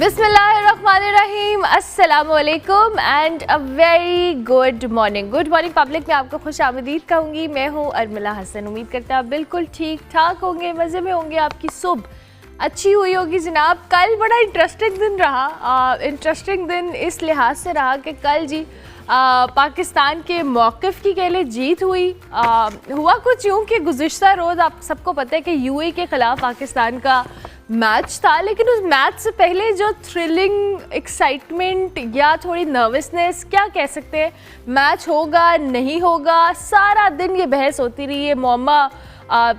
बिस्मिल्लाहिर्रहमानिर्रहीम, अस्सलामुअलैकुम and a very good morning public. मैं आपको खुश आमदीद कहूँगी। मैं हूँ अर्मिला हसन। उम्मीद करता है आप बिल्कुल ठीक ठाक होंगे, मज़े में होंगे, आपकी सुबह अच्छी हुई होगी जनाब। कल बड़ा इंटरेस्टिंग दिन रहा। इंटरेस्टिंग दिन इस लिहाज से रहा कि कल जी पाकिस्तान के मौक़िफ़ की कह ले जीत हुई। हुआ कुछ यूँ कि गुज़िश्ता रोज़ आप सबको पता है कि यूएई के ख़िलाफ़ पाकिस्तान का मैच था, लेकिन उस मैच से पहले जो थ्रिलिंग एक्साइटमेंट या थोड़ी नर्वसनेस क्या कह सकते हैं, मैच होगा नहीं होगा, सारा दिन ये बहस होती रही है, मौमा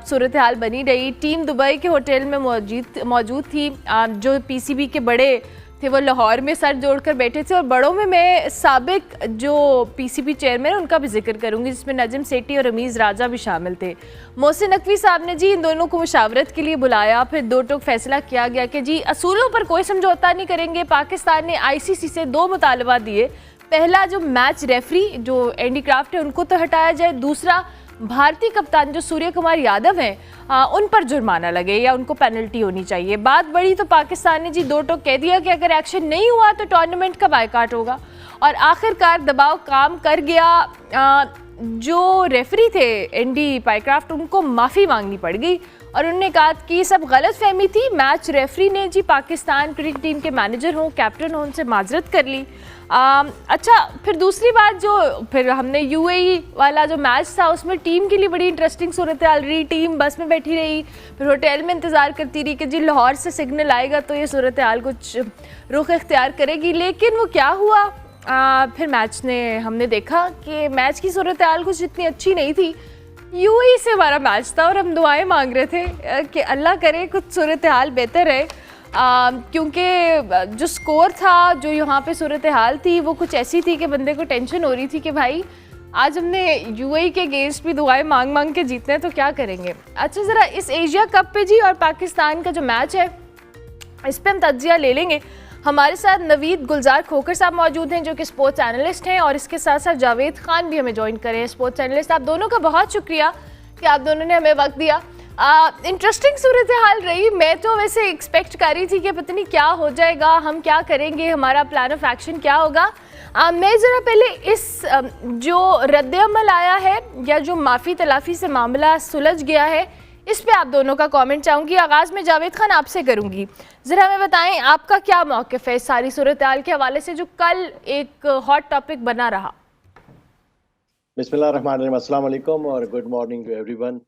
सूरत हाल बनी रही। टीम दुबई के होटल में मौजूद थी। जो पीसीबी के बड़े थे वो लाहौर में सर जोड़कर बैठे थे, और बड़ों में मैं साबिक जो पीसीबी चेयरमैन उनका भी जिक्र करूंगी, जिसमें नजम सेठी और रमीज़ राजा भी शामिल थे। मोहसिन नकवी साहब ने जी इन दोनों को मुशावरत के लिए बुलाया। फिर दो टोक फैसला किया गया कि जी असूलों पर कोई समझौता नहीं करेंगे। पाकिस्तान ने आईसीसी से 2 मुतालबा दिए। पहला, जो मैच रेफरी जो एंडी क्राफ्ट है उनको तो हटाया जाए। दूसरा, भारतीय कप्तान जो सूर्य कुमार यादव हैं उन पर जुर्माना लगे या उनको पेनल्टी होनी चाहिए। बात बड़ी तो पाकिस्तान ने जी 2 टोक कह दिया कि अगर एक्शन नहीं हुआ तो टूर्नामेंट का बायकाट होगा। और आखिरकार दबाव काम कर गया। जो रेफरी थे एंडी पाइक्राफ्ट, उनको माफ़ी मांगनी पड़ गई और उन्होंने कहा कि सब गलत फहमी थी। मैच रेफरी ने जी पाकिस्तान क्रिकेट टीम के मैनेजर हों, कैप्टन हों, उनसे माजरत कर ली। अच्छा, फिर दूसरी बात, जो फिर हमने यूएई वाला जो मैच था उसमें टीम के लिए बड़ी इंटरेस्टिंग सूरत हाल रही। टीम बस में बैठी रही, फिर होटल में इंतज़ार करती रही कि जी लाहौर से सिग्नल आएगा तो ये सूरत हाल कुछ रुख इख्तियार करेगी। लेकिन वो क्या हुआ, फिर मैच ने हमने देखा कि मैच की सूरत हाल कुछ इतनी अच्छी नहीं थी। यूएई से हमारा मैच था और हम दुआएं मांग रहे थे कि अल्लाह करे कुछ सूरत हाल बेहतर है, क्योंकि जो स्कोर था, जो यहाँ पे सूरत हाल थी, वो कुछ ऐसी थी कि बंदे को टेंशन हो रही थी कि भाई आज हमने यूएई के अगेंस्ट भी दुआएं मांग मांग के जीतने हैं तो क्या करेंगे। अच्छा, ज़रा इस एशिया कप पे जी और पाकिस्तान का जो मैच है इस पर हम तज्जिया ले लेंगे। हमारे साथ नवीद गुलजार खोकर साहब मौजूद हैं जो कि स्पोर्ट्स एनालिस्ट हैं, और इसके साथ साथ जावेद खान भी हमें ज्वाइन करें, स्पोर्ट्स एनालिस्ट। आप दोनों का बहुत शुक्रिया कि आप दोनों ने हमें वक्त दिया। इंटरेस्टिंग सूरत हाल रही। मैं तो वैसे एक्सपेक्ट कर रही थी कि पता नहीं क्या हो जाएगा, हम क्या करेंगे, हमारा प्लान ऑफ एक्शन क्या होगा। मैं ज़रा पहले इस जो रद्द-ए-अमल आया है या जो माफ़ी तलाफ़ी से मामला सुलझ गया है, इस पे आप दोनों का कमेंट चाहूँगी। आगाज़ में जावेद खान आपसे करूँगी। ज़रा हमें बताएं आपका क्या मौक़िफ़ है सारी सूरत हाल के हवाले से जो कल एक हॉट टॉपिक बना रहा। बिस्मिल्लाहिर्रहमानिर्रहीम, अस्सलाम वालेकुम और गुड मॉर्निंग टू एवरीवन।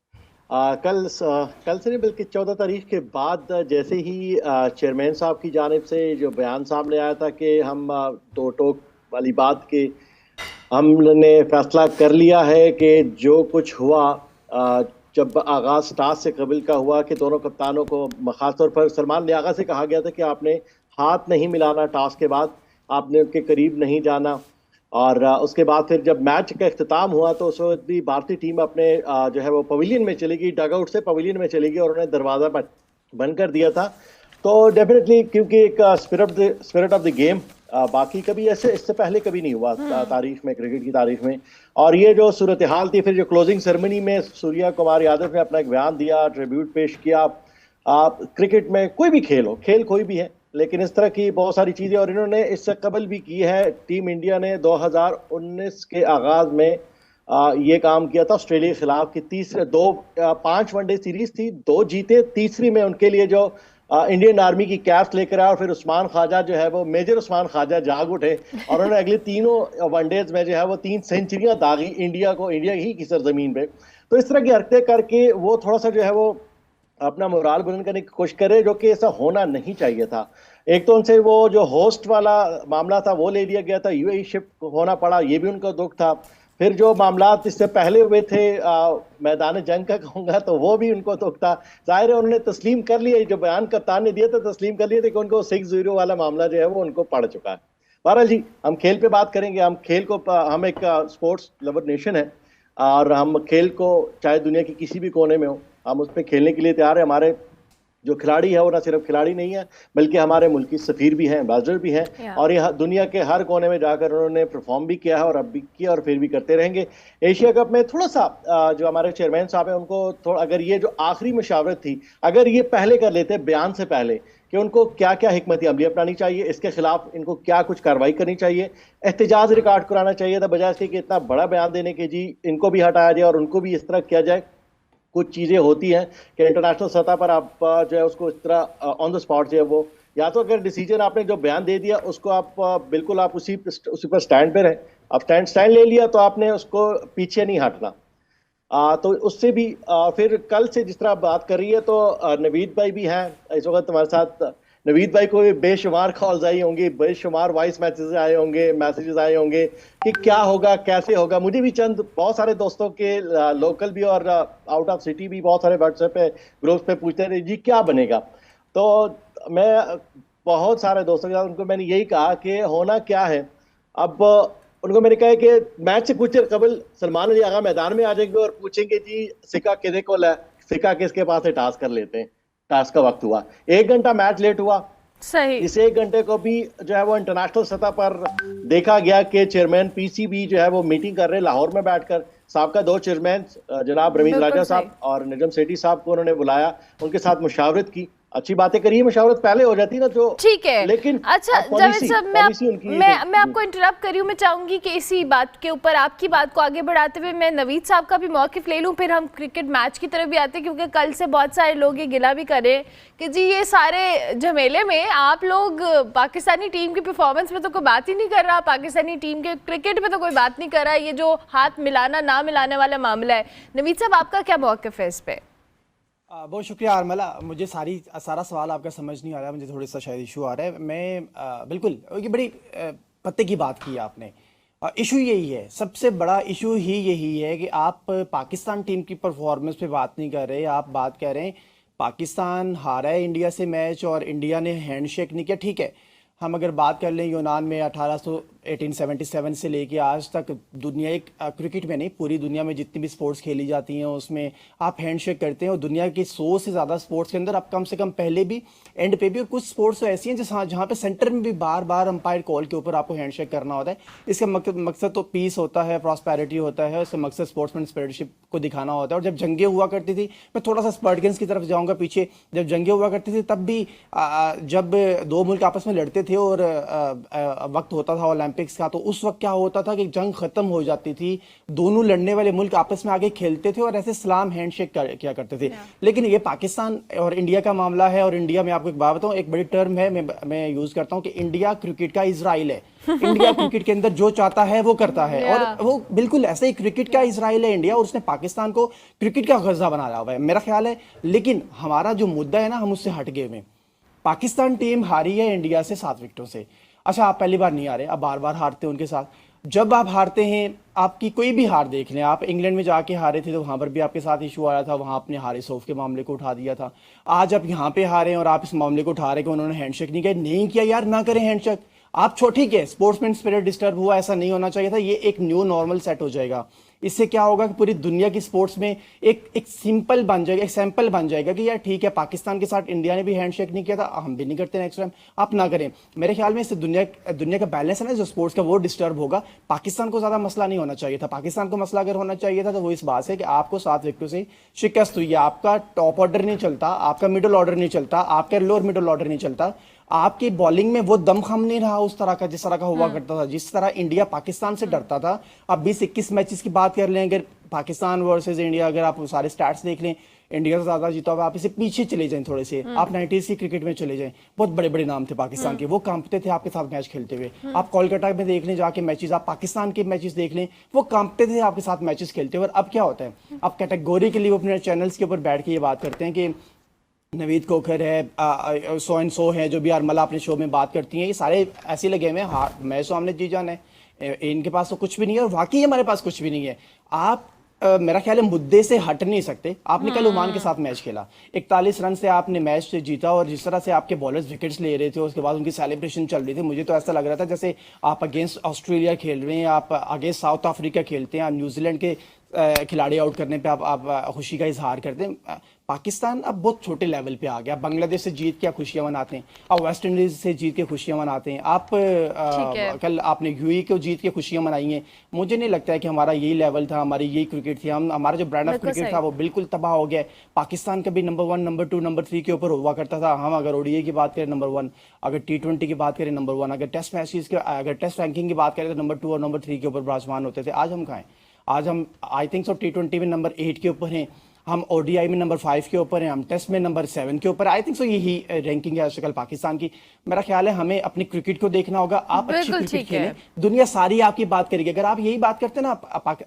कल से नहीं बल्कि 14 तारीख के बाद जैसे ही चेयरमैन साहब की जानिब से जो बयान सामने आया था कि हम 2 टोक वाली बात के हमने फैसला कर लिया है कि जो कुछ हुआ जब आगाज़ टॉस से कबल का हुआ कि दोनों कप्तानों को ख़ास तौर पर सलमान लियागा से कहा गया था कि आपने हाथ नहीं मिलाना, टॉस के बाद आपने उनके करीब नहीं जाना। और उसके बाद फिर जब मैच का इख्तिताम हुआ तो उस वक्त भी भारतीय टीम अपने जो है वो पवेलियन में चली गई, डगआउट से पवेलियन में चली गई और उन्हें दरवाज़ा बंद कर दिया था। तो डेफिनेटली क्योंकि एक स्पिरिट ऑफ द गेम बाकी कभी ऐसे इससे पहले कभी नहीं हुआ तारीख में, क्रिकेट की तारीख में। और ये जो सूरत हाल थी, फिर जो क्लोजिंग सेरेमनी में सूर्य कुमार यादव ने अपना एक बयान दिया, ट्रिब्यूट पेश किया। क्रिकेट में कोई भी खेल हो, खेल कोई भी है, लेकिन इस तरह की बहुत सारी चीज़ें, और इन्होंने इससे कबल भी की है। टीम इंडिया ने 2019 के आगाज़ में ये काम किया था ऑस्ट्रेलिया के खिलाफ की 5 वनडे सीरीज थी, 2 जीते, तीसरी में उनके लिए जो इंडियन आर्मी की कैप्स लेकर आया और फिर उस्मान ख्वाजा जो है वो मेजर उस्मान ख्वाजा जाग उठे और उन्होंने अगले 3 वनडेज में जो है वो 3 सेंचुरियां दागी इंडिया को, इंडिया ही की सरजमीन पे। तो इस तरह की हरकतें करके वो थोड़ा सा जो है वो अपना मोराल बुलंद करने की कोशिश करे, जो कि ऐसा होना नहीं चाहिए था। एक तो उनसे वो जो होस्ट वाला मामला था वो ले लिया गया था, यूएई शिफ्ट होना पड़ा, ये भी उनका दुख था। फिर जो मामला इससे पहले हुए थे मैदान जंग का कहूँगा, तो वो भी उनको दुख था। जाहिर है उन्होंने तस्लीम कर लिया, जो बयान कप्तान ने दिया था तस्लीम कर लिया था कि उनको 6-0 वाला मामला जो है वो उनको पड़ चुका है। बहरहाल जी, हम खेल पे बात करेंगे। हम खेल को, हम एक स्पोर्ट्स लवर नेशन है और हम खेल को चाहे दुनिया की किसी भी कोने में हो, हम उस पर खेलने के लिए तैयार है। हमारे जो खिलाड़ी है वो ना सिर्फ खिलाड़ी नहीं है बल्कि हमारे मुल्क की सफ़ीर भी हैं, एम्बेसडर भी हैं, और ये दुनिया के हर कोने में जाकर उन्होंने परफॉर्म भी किया है और अब भी किया और फिर भी करते रहेंगे। एशिया कप में थोड़ा सा जो हमारे चेयरमैन साहब हैं उनको थोड़ा, अगर ये जो आखिरी मशावरत थी अगर ये पहले कर लेते बयान से पहले कि उनको क्या क्या हिकमत अमली अपनानी चाहिए, इसके खिलाफ इनको क्या कुछ कार्रवाई करनी चाहिए, एहतजाज रिकॉर्ड कराना चाहिए था, बजाय इसके कि इतना बड़ा बयान देने के जी इनको भी हटाया जाए और उनको भी इस तरह किया जाए। कुछ चीज़ें होती हैं कि इंटरनेशनल सतह पर आप जो है उसको इस तरह ऑन द स्पॉट जो है वो, या तो अगर डिसीजन आपने जो बयान दे दिया उसको आप बिल्कुल आप उसी पर स्टैंड पे रहें। आप स्टैंड ले लिया तो आपने उसको पीछे नहीं हटना। तो उससे भी फिर कल से जिस तरह बात कर रही है तो नवीद भाई भी हैं इस वक्त हमारे साथ। नवीद भाई को भी बेशुमार कॉल्स आई होंगी, बेशुमार वॉइस मैसेजेस आए होंगे, मैसेजेस आए होंगे कि क्या होगा, कैसे होगा। मुझे भी चंद बहुत सारे दोस्तों के लोकल भी और आउट ऑफ सिटी भी बहुत सारे व्हाट्सएप पे ग्रुप्स पे पूछते रहे जी क्या बनेगा। तो मैं बहुत सारे दोस्तों के साथ उनको मैंने यही कहा कि होना क्या है। अब उनको मैंने कहा कि मैच से कुछ देर कबल सलमान अली आगा मैदान में आ जाएंगे और पूछेंगे जी सिक्का किधे को है, सिक्का किसके पास है, टास्क कर लेते हैं। टास्क का वक्त हुआ, 1 घंटा मैच लेट हुआ। सही। इस 1 घंटे को भी जो है वो इंटरनेशनल सतह पर देखा गया कि चेयरमैन पीसीबी जो है वो मीटिंग कर रहे लाहौर में बैठकर। साहब का 2 चेयरमैन जनाब रमीज बिल्कुल राजा सही। साहब और निजम सेठी साहब को उन्होंने बुलाया, उनके साथ मुशावरत की। अच्छी बातें करी है, मुशावरत पहले हो जाती ना तो ठीक है। लेकिन अच्छा अब जावेद साहब, पॉलिसी उनकी मैं आपको इंटरप्ट करी हूँ। मैं चाहूंगी कि इसी बात के ऊपर आपकी बात को आगे बढ़ाते हुए मैं नवीद साहब का भी मौक़िफ़ ले लूँ, फिर हम क्रिकेट मैच की तरफ भी आते हैं, क्योंकि कल से बहुत सारे लोग ये गिला भी करें कि जी ये सारे झमेले में आप लोग पाकिस्तानी टीम की परफॉर्मेंस में तो कोई बात ही नहीं कर रहा, पाकिस्तानी टीम के क्रिकेट में तो कोई बात नहीं कर रहा, ये जो हाथ मिलाना ना मिलाने वाला मामला है। नवीद साहब आपका क्या मौक़िफ़ है इस पर? बहुत शुक्रिया आरमला। मुझे सारा सवाल आपका समझ नहीं आ रहा है, मुझे थोड़ा सा शायद इशू आ रहा है। मैं बिल्कुल ये बड़ी पते की बात की आपने। इशू यही है, सबसे बड़ा इशू ही यही है कि आप पाकिस्तान टीम की परफॉर्मेंस पे बात नहीं कर रहे। आप बात कर रहे हैं पाकिस्तान हारा है इंडिया से मैच और इंडिया ने हैंडशेक नहीं किया। ठीक है, हम अगर बात कर लें यूनान में 1877 से लेके आज तक दुनिया एक क्रिकेट में नहीं पूरी दुनिया में जितनी भी स्पोर्ट्स खेली जाती हैं उसमें आप हैंडशेक करते हैं। और दुनिया की 100 से ज़्यादा स्पोर्ट्स के अंदर आप कम से कम पहले भी एंड पे भी, और कुछ स्पोर्ट्स तो ऐसी हैं जहाँ पे सेंटर में भी बार बार अंपायर कॉल के ऊपर आपको हैंडशेक करना होता है। इसका मकसद तो पीस होता है, प्रॉस्पेरिटी होता है, इसका मकसद स्पोर्ट्समैन स्पिरिटशिप को दिखाना होता है। और जब जंगें हुआ करती थी, मैं थोड़ा सा स्पर्टगन्स की तरफ जाऊँगा पीछे, जब जंगें हुआ करती थी तब भी जब 2 मुल्क आपस में लड़ते थे और वक्त होता था ओलंपिक्स का, तो उस वक्त क्या होता था कि जंग खत्म हो जाती थी, दोनों लड़ने वाले मुल्क आपस में आगे खेलते थे और ऐसे सलाम हैंडशेक किया करते थे। लेकिन ये पाकिस्तान और इंडिया का मामला है। और इंडिया में आपको एक बात बताऊं, एक बड़ी टर्म है मैं यूज करता हूं कि इंडिया क्रिकेट का इजराइल है। इंडिया क्रिकेट के अंदर जो चाहता है वो करता है और वो बिल्कुल ऐसे ही क्रिकेट का इजराइल है इंडिया, और उसने पाकिस्तान को क्रिकेट का गजा बनाया हुआ है मेरा ख्याल है। लेकिन हमारा जो मुद्दा है ना, हम उससे हट गए। में पाकिस्तान टीम हारी है इंडिया से 7 विकेटों से। अच्छा, आप पहली बार नहीं आ रहे, आप बार बार हारते हैं उनके साथ। जब आप हारते हैं, आपकी कोई भी हार देख लें, आप इंग्लैंड में जाके हारे थे तो वहाँ पर भी आपके साथ इशू आया था, वहाँ आपने हारे सौफ के मामले को उठा दिया था। आज आप यहाँ पे हारे हैं और आप इस मामले को उठा रहे कि उन्होंने हैंडशेक नहीं किया। नहीं किया यार, ना करें हैंडशेक। आप ठीक है, स्पोर्ट्समैन स्पिरिट डिस्टर्ब हुआ, ऐसा नहीं होना चाहिए था। ये एक न्यू नॉर्मल सेट हो जाएगा। इससे क्या होगा कि पूरी दुनिया की स्पोर्ट्स में एक सिंपल बन जाएगा, एक सैंपल बन जाएगा कि यार ठीक है, पाकिस्तान के साथ इंडिया ने भी हैंडशेक नहीं किया था, हम भी नहीं करते नेक्स्ट टाइम, आप ना करें। मेरे ख्याल में इससे दुनिया का बैलेंस है ना जो स्पोर्ट्स का, वो डिस्टर्ब होगा। पाकिस्तान को ज़्यादा मसला नहीं होना चाहिए था। पाकिस्तान को मसला अगर होना चाहिए था तो वो इस बात से कि आपको 7 विकेटों से शिकस्त हुई है, आपका टॉप ऑर्डर नहीं चलता, आपका मिडिल ऑर्डर नहीं चलता, आपका लोअर मिडिल ऑर्डर नहीं चलता, आपकी बॉलिंग में वो दमखम नहीं रहा उस तरह का जिस तरह का हुआ करता था, जिस तरह इंडिया पाकिस्तान से डरता था। अब 20-21 मैचेस की बात कर लें, अगर पाकिस्तान वर्सेस इंडिया, अगर आप सारे स्टैट्स देख लें, इंडिया से ज्यादा जीता हुआ। आप इसे पीछे चले जाएं थोड़े से, आप 90s की क्रिकेट में चले जाएं, बहुत बड़े बड़े नाम थे पाकिस्तान के, वो कांपते थे आपके साथ मैच खेलते हुए। आप कोलकाता में देख लें जाके मैचेस, आप पाकिस्तान के मैचेस देख लें, वो कांपते थे आपके साथ मैचेस खेलते हुए। और अब क्या होता है, आप कैटेगरी के लिए अपने चैनल्स के ऊपर बैठ के ये बात करते हैं कि नवीद कोखर है, सो एंड सो है, जो भी अरमला अपने शो में बात करती हैं, ये सारे ऐसे लगे हुए हैं हाँ मैच तो हमने जी जाना है, इनके पास तो कुछ भी नहीं है। और वाकई हमारे पास कुछ भी नहीं है। आप मेरा ख्याल है मुद्दे से हट नहीं सकते। आपने कल ओमान के साथ मैच खेला, 41 रन से आपने मैच से जीता, और जिस तरह से आपके बॉलर्स विकेट्स ले रहे थे, उसके बाद उनकी सेलिब्रेशन चल रही थी, मुझे तो ऐसा लग रहा था जैसे आप अगेंस्ट ऑस्ट्रेलिया खेल रहे हैं, आप अगेंस्ट साउथ अफ्रीका खेलते हैं, आप न्यूजीलैंड के खिलाड़ी आउट करने पे आप खुशी का इजहार करते हैं। पाकिस्तान अब बहुत छोटे लेवल पे आ गया। बांग्लादेश से जीत के खुशियां मनाते हैं, अब वेस्ट इंडीज से जीत के खुशियां मनाते हैं। आप कल आपने यूएई को जीत के खुशियां मनाई हैं। मुझे नहीं लगता है कि हमारा यही लेवल था, हमारी यही क्रिकेट थी। हमारा जो ब्रांड ऑफ क्रिकेट था वो बिल्कुल तबाह हो गया। पाकिस्तान कभी नंबर 1, नंबर 2, नंबर 3 के ऊपर हुआ करता था। हम अगर ओडीआई की बात करें नंबर 1, अगर T20 की बात करें नंबर 1, अगर टेस्ट मैचेस के अगर टेस्ट रैंकिंग की बात करें तो नंबर 2 और नंबर 3 के ऊपर विराजमान होते थे। आज हम कहाँ हैं? आज हम आई थिंक सो T20 में नंबर 8 के ऊपर हैं, हम ओडीआई में नंबर 5 के ऊपर हैं, हम टेस्ट में नंबर 7 के ऊपर। आई थिंक सो यही रैंकिंग है आजकल पाकिस्तान की। मेरा ख्याल है हमें अपनी क्रिकेट को देखना होगा। आप अच्छी क्रिकेट खेलें, दुनिया सारी आपकी बात करेगी। अगर आप यही बात करते ना,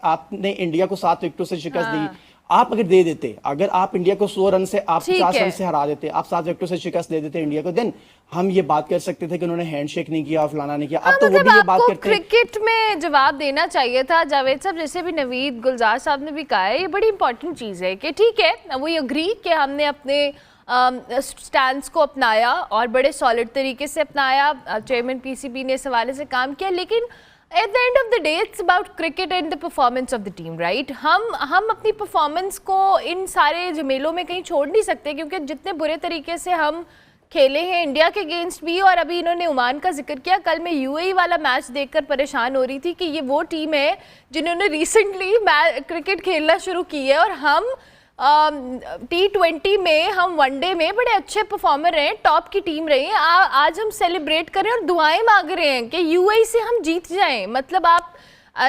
आपने इंडिया को 7 विकेटों से शिकस्त दी, आप अगर दे देते, अगर आप इंडिया को 100 रन से, आप 50 रन से हरा देते, आप 7 विकेटों से शिकस्त दे देते इंडिया को, देन हम ये बात कर सकते थे कि उन्होंने हैंडशेक नहीं किया, फलाना नहीं किया। अब तो वो भी ये बात करते हैं। क्रिकेट में जवाब देना चाहिए था जावेद साहब, जैसे भी नवीद गुलजार साहब ने भी कहा है। ये बड़ी इंपॉर्टेंट चीज़ है कि ठीक है, वी अग्री कि हमने अपने स्टैंड्स को अपनाया और बड़े सॉलिड तरीके से अपनाया। चेयरमैन पीसीबी ने इस हवाले से काम किया, लेकिन eight the end of the day it's about cricket and the performance of the team, right. हम अपनी परफॉर्मेंस को इन सारे झमेलों में कहीं छोड़ नहीं सकते, क्योंकि जितने बुरे तरीके से हम खेले हैं इंडिया के अगेंस्ट भी, और अभी इन्होंने ओमान का जिक्र किया, कल मैं यूएई वाला मैच देखकर परेशान हो रही थी कि ये वो टीम है जिन्होंने रिसेंटली क्रिकेट खेलना शुरू की है, और हम T20 में, हम वनडे में बड़े अच्छे परफॉर्मर रहे हैं, टॉप की टीम रही है। आज हम सेलिब्रेट कर रहे हैं और दुआएं मांग रहे हैं कि यूएई से हम जीत जाएं। मतलब आप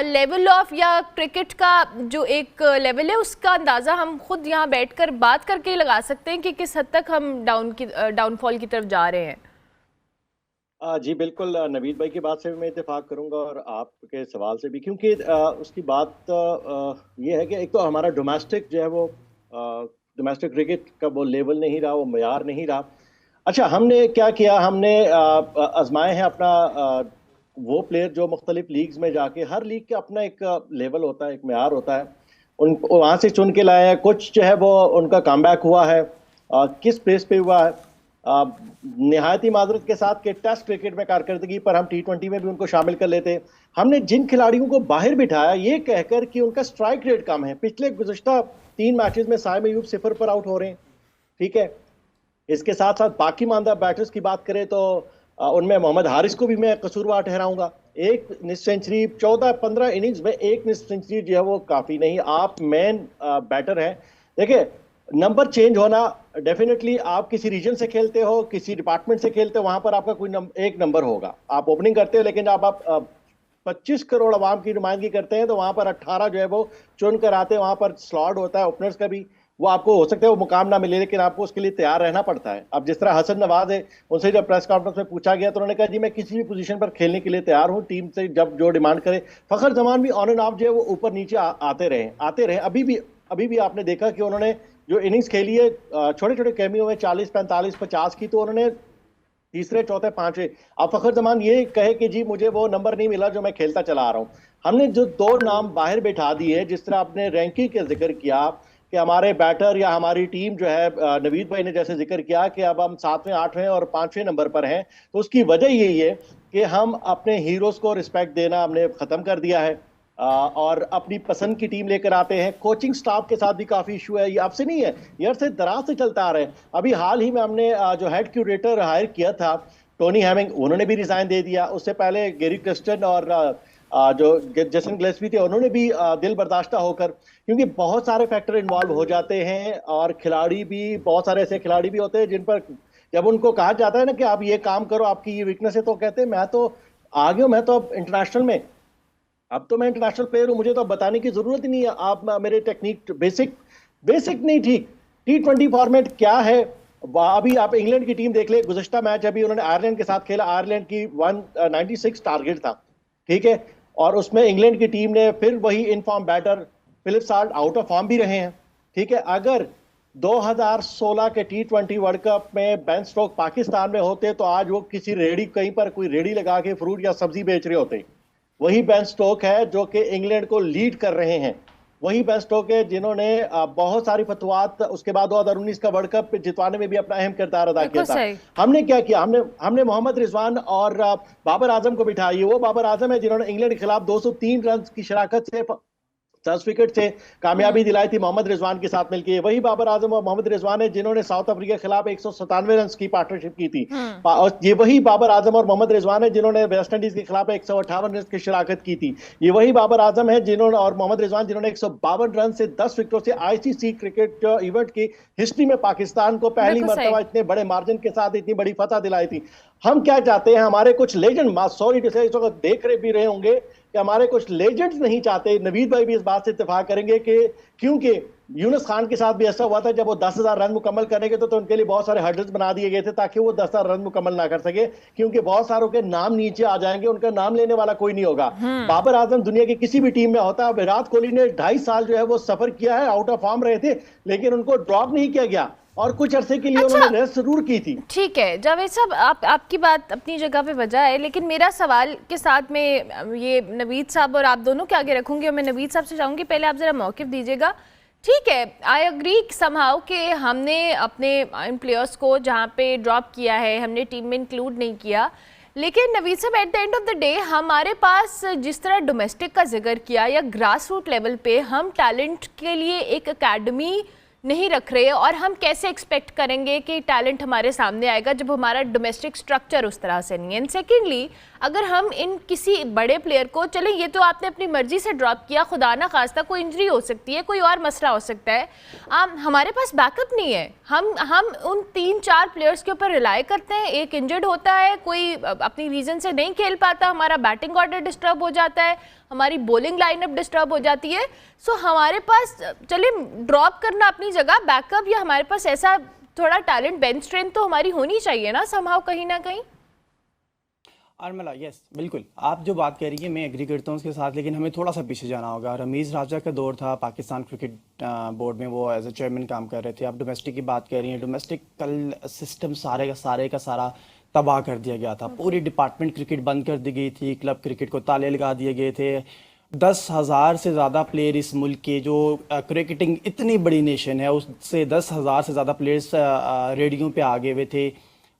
लेवल ऑफ या क्रिकेट का जो एक लेवल है उसका अंदाज़ा हम खुद यहाँ बैठकर बात करके लगा सकते हैं कि किस हद तक हम डाउनफॉल की तरफ जा रहे हैं। जी बिल्कुल, नवीद भाई की बात से भी मैं इत्तेफाक करूंगा और आपके सवाल से भी, क्योंकि उसकी बात ये है कि एक तो हमारा डोमेस्टिक जो है वो डोमेस्टिक क्रिकेट का वो लेवल नहीं रहा, वो मयार नहीं रहा। अच्छा, हमने क्या किया, हमने आजमाए हैं अपना वो प्लेयर जो मुख्तलिफ लीग्स में जाके, हर लीग का अपना एक लेवल होता है, एक मयार होता है, उन वहाँ से चुन के लाए हैं। कुछ जो है वो उनका कमबैक हुआ है, किस प्लेस पे हुआ है, निहायती माजरत के साथ के टेस्ट क्रिकेट में कारकर्दगी पर हम T20 में भी उनको शामिल कर लेते। हमने जिन खिलाड़ियों को बाहर बिठाया ये कहकर कि उनका स्ट्राइक रेट कम है, पिछले गुज़श्ता 3 मैचेस में साइम अयूब 0 पर आउट हो रहे हैं, ठीक है। इसके साथ साथ बाकी मानदा बैटर्स की बात करें तो उनमें मोहम्मद हारिस को भी मैं कसूरवार ठहराऊंगा। एक निस्फ सेंचुरी 14-15 इनिंग्स में एक निस्फ सेंचुरी जो है वो काफ़ी नहीं। आप मेन बैटर हैं। देखिए, नंबर चेंज होना डेफिनेटली, आप किसी रीजन से खेलते हो, किसी डिपार्टमेंट से खेलते हो, वहां पर आपका कोई एक नंबर होगा। आप ओपनिंग करते हो, लेकिन आप 25 करोड़ आवाम की नुमाइंदगी करते हैं तो वहां पर 18 जो है वो चुन कर आते हैं। वहां पर स्लॉट होता है ओपनर्स का भी, वो आपको हो सकता है वो मुकाम ना मिले, लेकिन आपको उसके लिए तैयार रहना पड़ता है। अब जिस तरह हसन नवाज है, उनसे जब प्रेस कॉन्फ्रेंस में पूछा गया तो उन्होंने कहा जी मैं किसी भी पोजीशन पर खेलने के लिए तैयार हूं, टीम से जब जो डिमांड करे। फखर जमान भी ऑन एंड ऑफ जो है वो ऊपर नीचे आते रहे। अभी भी आपने देखा कि उन्होंने जो इनिंग्स खेली है छोटे छोटे कैमियो में 40, 45, 50 की, तो उन्होंने तीसरे, चौथे, पांचवे, अब फखर जमान ये कहे कि जी मुझे वो नंबर नहीं मिला जो मैं खेलता चला आ रहा हूँ। हमने जो 2 नाम बाहर बैठा दिए, जिस तरह आपने रैंकिंग का जिक्र किया कि हमारे बैटर या हमारी टीम जो है, नवीद भाई ने जैसे जिक्र किया कि अब हम 7वें, 8वें और 5वें नंबर पर हैं, तो उसकी वजह यही है कि हम अपने हीरोज को रिस्पेक्ट देना हमने ख़त्म कर दिया है और अपनी पसंद की टीम लेकर आते हैं। कोचिंग स्टाफ के साथ भी काफ़ी इशू है, ये अब से नहीं है, ये अरसे दराज से चलता आ रहा है। अभी हाल ही में हमने जो हेड क्यूरेटर हायर किया था टोनी हैमिंग, उन्होंने भी रिजाइन दे दिया। उससे पहले गेरी क्रिस्टन और जो जेसन ग्लेस्पी थे उन्होंने भी दिल बर्दाश्ता होकर, क्योंकि बहुत सारे फैक्टर इन्वॉल्व हो जाते हैं और खिलाड़ी भी, बहुत सारे ऐसे खिलाड़ी भी होते हैं जिन पर जब उनको कहा जाता है ना कि आप ये काम करो, आपकी ये वीकनेस है, तो कहते हैं मैं तो आ गया, मैं तो अब इंटरनेशनल में, अब तो मैं इंटरनेशनल प्लेयर हूं, मुझे तो बताने की जरूरत ही नहीं है। आप मेरे टेक्निक बेसिक नहीं ठीक। T20 फॉर्मेट क्या है, अभी आप इंग्लैंड की टीम देख ले, गुज़श्ता मैच अभी उन्होंने आयरलैंड के साथ खेला, आयरलैंड की 196 टारगेट था, ठीक है, और उसमें इंग्लैंड की टीम ने फिर वही in form batter Philip Salt out of form भी रहे हैं, ठीक है। अगर 2016 के T20 वर्ल्ड कप में बेन स्टोक पाकिस्तान में होते तो आज वो किसी रेडी, कहीं पर कोई रेडी लगा के फ्रूट या सब्जी बेच रहे होते। वही बेन स्टोक है जो कि इंग्लैंड को लीड कर रहे हैं, वही बेन स्टोक है जिन्होंने बहुत सारी फतवात उसके बाद 2019 का वर्ल्ड कप जितवाने में भी अपना अहम किरदार अदा किया था। हमने क्या किया, हमने मोहम्मद रिजवान और बाबर आजम को बिठाई। वो बाबर आजम है जिन्होंने इंग्लैंड के खिलाफ 203 रन की शराकत से 10 विकेट से कामयाबी दिलाई थी मोहम्मद रिजवान के साथ मिलकर। वही बाबर आजम और मोहम्मद रिजवान है जिन्होंने साउथ अफ्रीका के खिलाफ 197 रन की पार्टनरशिप की थी, और ये वही बाबर आजम और मोहम्मद रिजवान है जिन्होंने वेस्ट इंडीज के खिलाफ 158 रन की शिराकत की थी। ये वही बाबर आजम है जिन्होंने और मोहम्मद रिजवान जिन्होंने 152 रन से 10 विकेटों से आईसीसी क्रिकेट इवेंट की हिस्ट्री में पाकिस्तान को पहली मर्तबा इतने बड़े मार्जिन के साथ इतनी बड़ी फतह दिलाई थी। हम क्या चाहते हैं, हमारे कुछ लेजेंड, सॉरी इस वक्त देख रहे भी रहे होंगे कि हमारे कुछ लेजेंड्स नहीं चाहते, नवीद भाई भी इस बात से इत्तेफाक करेंगे कि क्योंकि यूनुस खान के साथ भी ऐसा हुआ था, जब वो 10,000 रन मुकम्मल करेंगे तो उनके लिए बहुत सारे हर्डल्स बना दिए गए थे ताकि वो 10,000 रन मुकम्मल ना कर सके, क्योंकि बहुत सारों के नाम नीचे आ जाएंगे, उनका नाम लेने वाला कोई नहीं होगा। बाबर आजम दुनिया की किसी भी टीम में होता। विराट कोहली ने 2.5 साल जो है वो सफर किया है, आउट ऑफ फॉर्म रहे थे, लेकिन उनको ड्रॉप नहीं किया गया और कुछ अरसे के लिए उन्होंने रेस्ट जरूर की थी। ठीक है जावेद साहब, आपकी बात अपनी जगह पे वजह है, लेकिन मेरा सवाल के साथ में ये नवीद साहब और आप दोनों के आगे रखूंगी और मैं नवीद साहब से चाहूंगी पहले आप जरा मौक़िफ़ दीजिएगा। ठीक है, आई एग्री समहाउ कि हमने अपने इन प्लेयर्स को जहाँ पे ड्रॉप किया है हमने टीम में इंक्लूड नहीं किया, लेकिन नवीद साहब eight the end of the day हमारे पास जिस तरह डोमेस्टिक का जिक्र किया या ग्रास रूट लेवल पे हम टैलेंट के लिए एक एकेडमी नहीं रख रहे, और हम कैसे एक्सपेक्ट करेंगे कि टैलेंट हमारे सामने आएगा जब हमारा डोमेस्टिक स्ट्रक्चर उस तरह से नहीं है। एंड सेकेंडली, अगर हम इन किसी बड़े प्लेयर को, चलें ये तो आपने अपनी मर्जी से ड्रॉप किया, खुदा ना खास्ता कोई इंजरी हो सकती है, कोई और मसला हो सकता है, हमारे पास बैकअप नहीं है। हम उन 3-4 प्लेयर्स के ऊपर रिलाई करते हैं, एक इंजर्ड होता है, कोई अपनी रीज़न से नहीं खेल पाता, हमारा बैटिंग ऑर्डर डिस्टर्ब हो जाता है, हमारी बॉलिंग लाइनअप डिस्टर्ब हो जाती है। सो हमारे पास, चले ड्रॉप करना अपनी जगह, बैकअप या हमारे पास ऐसा थोड़ा टैलेंट, बेंच स्ट्रेंथ तो हमारी होनी चाहिए ना समहाउ कहीं ना कहीं। आर्मला यस बिल्कुल, आप जो बात कह रही है मैं एग्री करता हूँ उसके साथ, लेकिन हमें थोड़ा सा पीछे जाना होगा। रमीज़ राजा का दौर था पाकिस्तान क्रिकेट बोर्ड में, वो एज ए चेयरमैन काम कर रहे थे। आप डोमेस्टिक की बात कर रही हैं, डोमेस्टिक कल सिस्टम सारे का सारा तबाह कर दिया गया था। पूरी डिपार्टमेंट क्रिकेट बंद कर दी गई थी, क्लब क्रिकेट को ताले लगा दिए गए थे। 10,000 से ज़्यादा प्लेयर इस मुल्क के, जो क्रिकेटिंग इतनी बड़ी नेशन है उससे 10,000 से ज़्यादा प्लेयर्स रेडियो पे आ गए हुए थे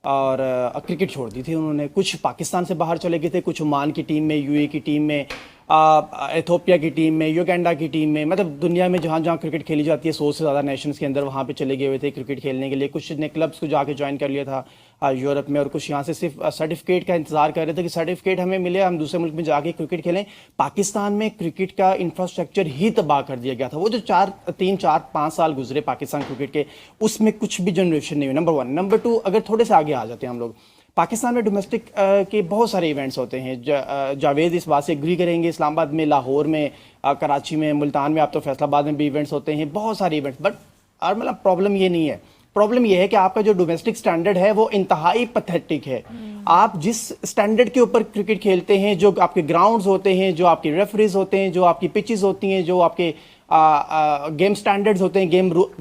और क्रिकेट छोड़ दी थी उन्होंने। कुछ पाकिस्तान से बाहर चले गए थे, कुछ ओमान की टीम में, यूएई की टीम में, इथोपिया की टीम में, युगांडा की टीम में, मतलब दुनिया में जहाँ जहाँ क्रिकेट खेली जाती है 100 से ज़्यादा नेशंस के अंदर वहाँ पे चले गए हुए थे क्रिकेट खेलने के लिए। कुछ ने क्लब्स को जाके ज्वाइन कर लिया था यूरोप में, और कुछ यहाँ से सिर्फ सर्टिफिकेट का इंतजार कर रहे थे कि सर्टिफिकेट हमें मिले, हम दूसरे मुल्क में जाके क्रिकेट खेलें। पाकिस्तान में क्रिकेट का इंफ्रास्ट्रक्चर ही तबाह कर दिया गया था। वो जो 3-4-5 साल गुजरे पाकिस्तान क्रिकेट के, उसमें कुछ भी जनरेशन नहीं हुई, नंबर 1। नंबर 2, अगर थोड़े से आगे आ जाते हैं हम लोग, पाकिस्तान में डोमेस्टिक के बहुत सारे इवेंट्स होते हैं। जावेद इस बात से एग्री करेंगे, इस्लामाबाद में, लाहौर में, कराची में, मुल्तान में, आप तो फैसलाबाद में भी इवेंट्स होते हैं, बहुत सारे इवेंट्स। बट और मतलब प्रॉब्लम ये नहीं है, प्रॉब्लम यह है कि आपका जो डोमेस्टिक स्टैंडर्ड है वो इंतहाई पैथेटिक है। आप जिस स्टैंडर्ड के ऊपर क्रिकेट खेलते हैं, जो आपके ग्राउंड्स होते हैं, जो आपके रेफरीज होते हैं, जो आपकी पिचेस होती हैं, जो आपके गेम स्टैंडर्ड्स होते हैं,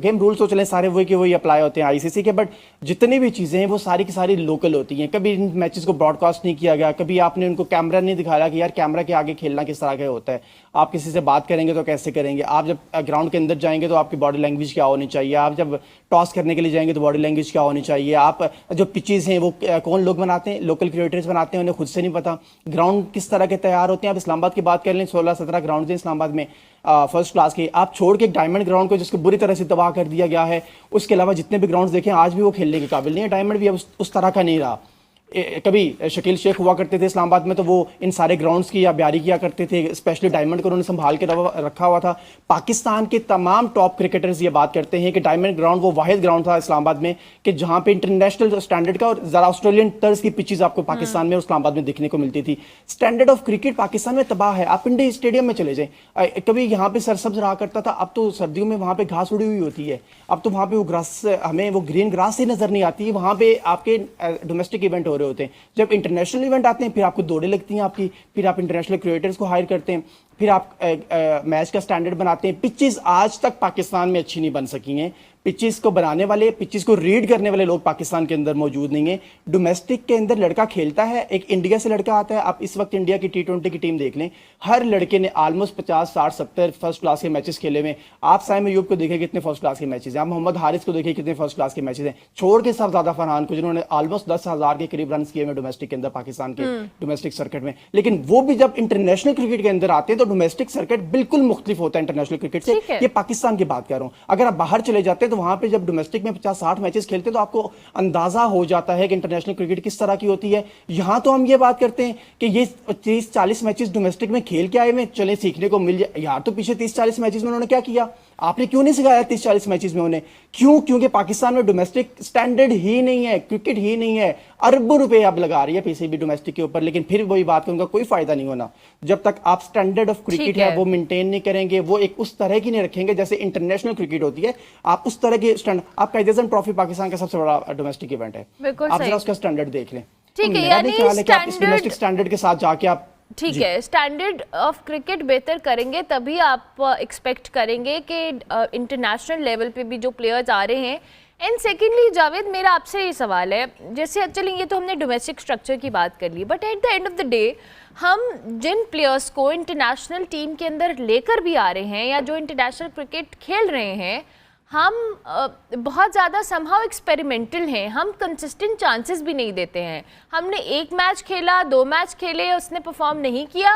गेम रूल्स तो चले सारे वही के वही अप्लाई होते हैं आईसीसी के, बट जितनी भी चीज़ें हैं वो सारी की सारी लोकल होती हैं। कभी इन मैचेस को ब्रॉडकास्ट नहीं किया गया, कभी आपने उनको कैमरा नहीं दिखाया कि यार कैमरा के आगे खेलना किस तरह का होता है, आप किसी से बात करेंगे तो कैसे करेंगे, आप जब ग्राउंड के अंदर जाएंगे तो आपकी बॉडी लैंग्वेज क्या होनी चाहिए, आप जब टॉस करने के लिए जाएंगे तो बॉडी लैंग्वेज क्या होनी चाहिए, आप जो पिचेस हैं वो कौन लोग बनाते हैं, लोकल क्रिएटर्स बनाते हैं, उन्हें खुद से नहीं पता। ग्राउंड किस तरह के तैयार होते हैं, आप इस्लामाबाद की बात कर लें, 16-17 ग्राउंड हैं इस्लामाबाद में फर्स्ट क्लास के, आप छोड़ के डायमंड ग्राउंड को जिसको बुरी तरह से तबाह कर दिया गया है, उसके अलावा जितने भी ग्राउंड्स देखें आज भी वो खेलने के काबिल नहीं है। डायमंड भी अब उस तरह का नहीं रहा। कभी शकील शेख हुआ करते थे इस्लामाबाद में, तो वो इन सारे ग्राउंड्स की या ब्यारी किया करते थे, स्पेशली डायमंड को उन्होंने संभाल के रखा हुआ था। पाकिस्तान के तमाम टॉप क्रिकेटर्स ये बात करते हैं कि डायमंड ग्राउंड वो वाहिद ग्राउंड था इस्लामाबाद में कि जहां पे इंटरनेशनल स्टैंडर्ड का और ज़रा ऑस्ट्रेलियन तर्ज की पिचेस आपको पाकिस्तान में और इस्लामाबाद में देखने को मिलती थी। स्टैंडर्ड ऑफ क्रिकेट पाकिस्तान में तबाह है। आप इंडिया स्टेडियम में चले जाएं, कभी यहाँ पे सरसब्ज रहा करता था, अब तो सर्दियों में वहाँ पे घास उड़ी हुई होती है, अब तो वहाँ पे वो ग्रास, हमें वो ग्रीन ग्रास ही नजर नहीं आती। वहाँ पे आपके डोमेस्टिक इवेंट हो रहे होते हैं, जब इंटरनेशनल इवेंट आते हैं फिर आपको दौड़े लगती हैं आपकी, फिर आप इंटरनेशनल क्रिएटर्स को हायर करते हैं, फिर आप मैच का स्टैंडर्ड बनाते हैं। पिचेस आज तक पाकिस्तान में अच्छी नहीं बन सकी हैं। पिचेस को बनाने वाले, पिचेस को रीड करने वाले लोग पाकिस्तान के अंदर मौजूद नहीं है। डोमेस्टिक के अंदर लड़का खेलता है, एक इंडिया से लड़का आता है, आप इस वक्त इंडिया की T20 की टीम देख लें, हर लड़के ने ऑलमोस्ट 50, 60, 70 फर्स्ट क्लास के मैचेस खेले हुए। आप साइम अयूब को देखें कितने फर्स्ट क्लास के मैचेस हैं, आप मोहम्मद हारिस को देखें कितने फर्स्ट क्लास के मैचेस हैं, छोड़ के सरदादा फरहान को जिन्होंने ऑलमोस्ट 10,000 के करीब रन किए हुए डोमेस्टिक के अंदर, पाकिस्तान के डोमेस्टिक सर्किट में। लेकिन वो भी जब इंटरनेशनल क्रिकेट के अंदर आते हैं तो डोमेस्टिक सर्किट बिल्कुल मुख्तलिफ होता है इंटरनेशनल क्रिकेट से। ठीक है। ये पाकिस्तान की बात कर रहा हूँ। अगर आप बाहर चले जाते हैं तो वहां पे जब डोमेस्टिक में 50-60 मैचेस खेलते हैं तो आपको अंदाजा हो जाता है कि इंटरनेशनल क्रिकेट किस तरह की होती है। यहाँ तो हम ये बात करते हैं कि ये 30-40 मैचेस डोमेस्टिक में खेल के आए में, चले सीखने को मिल जाए। यार तो पिछले 30-40 मैचेस में उन्होंने क्या किया, आपने क्यों नहीं सिखाया 30-40 मैचेस में उन्हें? क्यों? क्योंकि पाकिस्तान में डोमेस्टिक स्टैंडर्ड ही नहीं है, क्रिकेट ही नहीं है। अरबों रुपए अब लगा रही है पीसीबी डोमेस्टिक के ऊपर, लेकिन फिर वही बात, उनका कोई फायदा नहीं होना जब तक आप स्टैंडर्ड ऑफ क्रिकेट है वो मेंटेन नहीं करेंगे, वो एक उस तरह की नहीं रखेंगे जैसे इंटरनेशनल क्रिकेट होती है। आप उस तरह के स्टैंड, आप कायदे ट्रॉफी पाकिस्तान का सबसे बड़ा डोमेस्टिक इवेंट है, आप जरा उसका स्टैंडर्ड देख लें। ठीक है, यानी डोमेस्टिक स्टैंडर्ड के साथ जाके आप, ठीक है, स्टैंडर्ड ऑफ क्रिकेट बेहतर करेंगे तभी आप एक्सपेक्ट करेंगे कि इंटरनेशनल लेवल पे भी जो प्लेयर्स आ रहे हैं। एंड सेकेंडली जावेद, मेरा आपसे ये सवाल है, जैसे चलिए ये तो हमने डोमेस्टिक स्ट्रक्चर की बात कर ली, but at the end of the day हम जिन प्लेयर्स को इंटरनेशनल टीम के अंदर लेकर भी आ रहे हैं या जो इंटरनेशनल क्रिकेट खेल रहे हैं, हम बहुत ज़्यादा समहाउ एक्सपेरिमेंटल हैं, हम कंसिस्टेंट चांसेस भी नहीं देते हैं। हमने एक मैच खेला, 2 मैच खेले, उसने परफॉर्म नहीं किया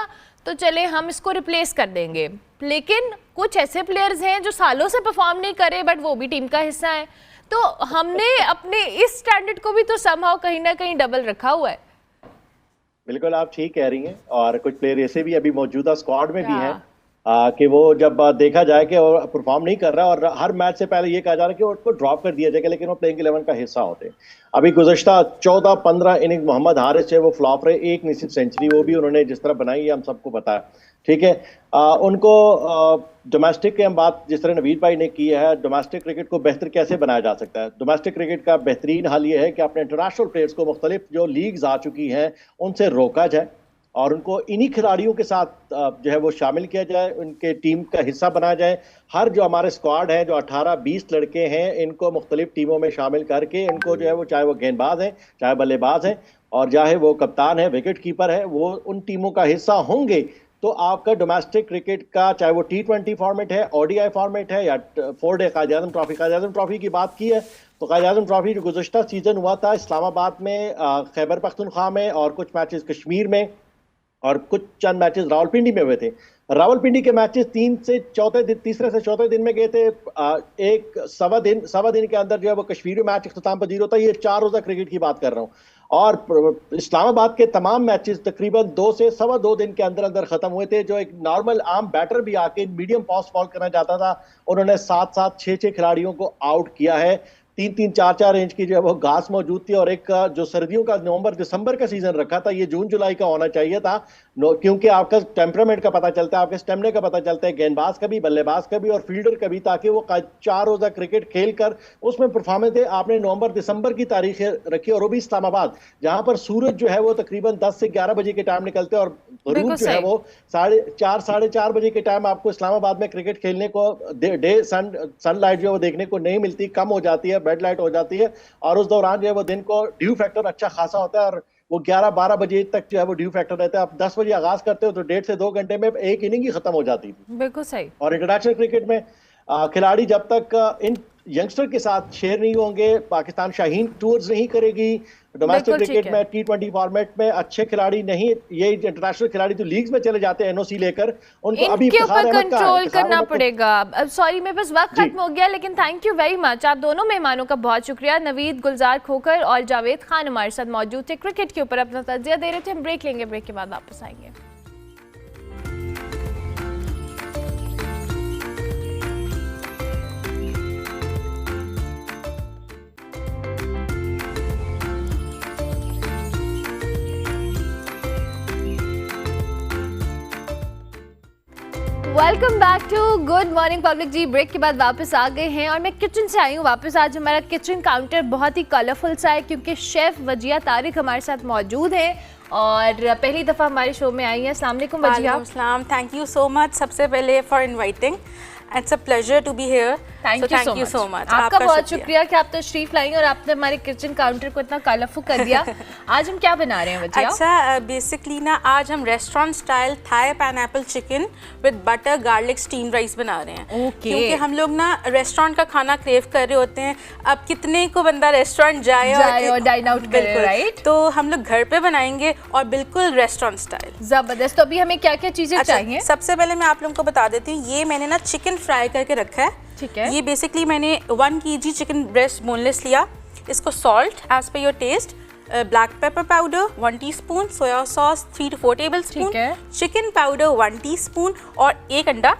तो चले हम इसको रिप्लेस कर देंगे। लेकिन कुछ ऐसे प्लेयर्स हैं जो सालों से परफॉर्म नहीं करे बट वो भी टीम का हिस्सा है। तो हमने अपने इस स्टैंडर्ड को भी तो समहाउ कहीं ना कहीं डबल रखा हुआ है। बिल्कुल आप ठीक कह रही हैं, और कुछ प्लेयर ऐसे भी अभी मौजूदा स्क्वाड में भी हैं कि वो जब देखा जाए कि वो परफॉर्म नहीं कर रहा और हर मैच से पहले ये कहा जा रहा है कि उसको ड्रॉप कर दिया जाएगा, लेकिन वो प्लेइंग 11 का हिस्सा होते हैं। अभी गुज़श्ता 14-15 इनिंग मोहम्मद हारिस है वो फ्लॉप रहे, एक निश्चित सेंचुरी वो भी उन्होंने जिस तरह बनाई है हम सबको पता है, ठीक है। उनको डोमेस्टिक की हम बात जिस तरह नवीद भाई ने की है, डोमेस्टिक क्रिकेट को बेहतर कैसे बनाया जा सकता है। डोमेस्टिक क्रिकेट का बेहतरीन हल ये है कि अपने इंटरनेशनल प्लेयर्स को मुख्तलिफ जो लीग्स आ चुकी हैं उनसे रोका जाए और उनको इन्हीं खिलाड़ियों के साथ जो है वो शामिल किया जाए, उनके टीम का हिस्सा बनाया जाए। हर जो हमारे स्क्वाड है जो 18-20 लड़के हैं, इनको मुख्तलिफ टीमों में शामिल करके इनको जो है वो, चाहे वो गेंदबाज हैं, चाहे बल्लेबाज हैं, और चाहे वो कप्तान है, विकेट कीपर है, वो उन टीमों का हिस्सा होंगे। तो आपका डोमेस्टिक क्रिकेट का, चाहे वो T20 फॉर्मेट है, ODI फॉर्मेट है या 4-डे कायद-ए-आज़म ट्रॉफी, कायद-ए-आज़म ट्रॉफी की बात की है तो कायद-ए-आज़म ट्रॉफी जो गुज़श्ता सीजन हुआ था इस्लामाबाद में, खैबर पख्तूनख्वा में, और कुछ मैचेस कश्मीर में, और कुछ चंद मैचेस रावलपिंडी में हुए थे। रावलपिंडी के मैचेस तीसरे से चौथे दिन में गए थे। एक सवा दिन के अंदर जो है वो कश्मीरी मैच इख्तिताम पजीर होता है। ये 4 रोज़ा क्रिकेट की बात कर रहा हूँ। और इस्लामाबाद के तमाम मैचेस तकरीबन 2 से सवा 2 दिन के अंदर अंदर खत्म हुए थे। जो एक नॉर्मल आम बैटर भी आके मीडियम फास्ट बॉल करना चाहता था, उन्होंने 7-7, 6-6 खिलाड़ियों को आउट किया है। 3-3, 4-4 इंच की जो है वो घास मौजूद थी, और एक जो सर्दियों का नवंबर-दिसंबर का सीजन रखा था, ये जून-जुलाई का होना चाहिए था। क्योंकि आपका टेम्परामेंट का पता चलता है, आपके स्टेमिना का पता चलता है, गेंदबाज का भी, बल्लेबाज का भी और फील्डर का भी, ताकि वो 4 रोज़ा क्रिकेट खेलकर उसमें परफॉर्मेंस दे। आपने नवंबर-दिसंबर की तारीखें रखी, और वो भी इस्लामाबाद, जहां पर सूरज जो है वो तकरीबन 10 से 11 बजे के टाइम निकलते हैं, और गरूब जो है वो 4:30 साढ़े 4 बजे के टाइम आपको इस्लामाबाद में क्रिकेट खेलने को, डे सनलाइट जो है वो देखने को नहीं मिलती, कम हो जाती है, बेड लाइट हो जाती है, और उस दौरान जो है वो दिन को ड्यू फैक्टर अच्छा खासा होता है, और वो 11-12 बजे तक जो है वो ड्यू फैक्टर रहता है। आप 10 बजे आगाज करते हो तो 1.5 से 2 घंटे में एक इनिंग ही खत्म हो जाती थी। बिल्कुल सही। और इंटरनेशनल क्रिकेट में खिलाड़ी जब तक इन यंगस्टर के साथ शेयर नहीं होंगे, पाकिस्तान शाहीन टूर्स नहीं करेगी, डोमेस्टिक क्रिकेट में T20 फॉर्मेट में अच्छे खिलाड़ी नहीं, ये इंटरनेशनल खिलाड़ी तो लीग्स में चले जाते हैं NOC लेकर, उनको अभी इनके ऊपर कंट्रोल करना पड़ेगा। अब सॉरी मेरे पास वक्त खत्म हो गया, लेकिन थैंक यू वेरी मच। आप दोनों मेहमानों का बहुत शुक्रिया। नवीद गुलजार खोकर और जावेद खान हमारे साथ मौजूद थे, क्रिकेट के ऊपर अपना तजिया दे रहे थे। हम ब्रेक लेंगे, ब्रेक के बाद वापस आएंगे। Welcome back to good morning public ji. Break के बाद वापस आ गए हैं और मैं किचन से आई हूँ वापस। आज हमारा किचन काउंटर बहुत ही कलरफुल सा है क्योंकि शेफ़ वजिया तारिक हमारे साथ मौजूद हैं और पहली दफ़ा हमारे शो में आई हैं। अस्सलाम वालेकुम वजिया। अस्सलाम, थैंक यू सो मच सबसे पहले for inviting It's a pleasure to be here. Thank you so much. आपका आपका बहुत शुक्रिया कि आप तशरीफ लाई और आपने हमारे किचन काउंटर को इतना कलरफुल कर दिया। आज हम क्या बना रहे हैं बच्चियों? अच्छा, बेसिकली ना आज हम restaurant style Thai pineapple chicken with butter garlic steam rice बना रहे हैं। क्योंकि हम लोग ना रेस्टोरेंट का खाना क्रेव कर रहे होते हैं। अब कितने को बंदा रेस्टोरेंट जाए और डाइन आउट करे, राइट? तो हम लोग घर पे बनाएंगे और बिल्कुल रेस्टोरेंट स्टाइल। जबरदस्त। तो अभी हमें क्या क्या चीजें चाहिए? सबसे पहले मैं आप लोगों को बता देती हूँ, ये मैंने ना चिकन फ्राई करके रखा है। ठीक है। ये बेसिकली मैंने 1 kg चिकन ब्रेस्ट बोनलेस लिया। इसको salt as per your taste, black pepper powder 1 teaspoon, soya sauce 3 to 4 tablespoon, chicken powder 1 teaspoon और 1 अंडा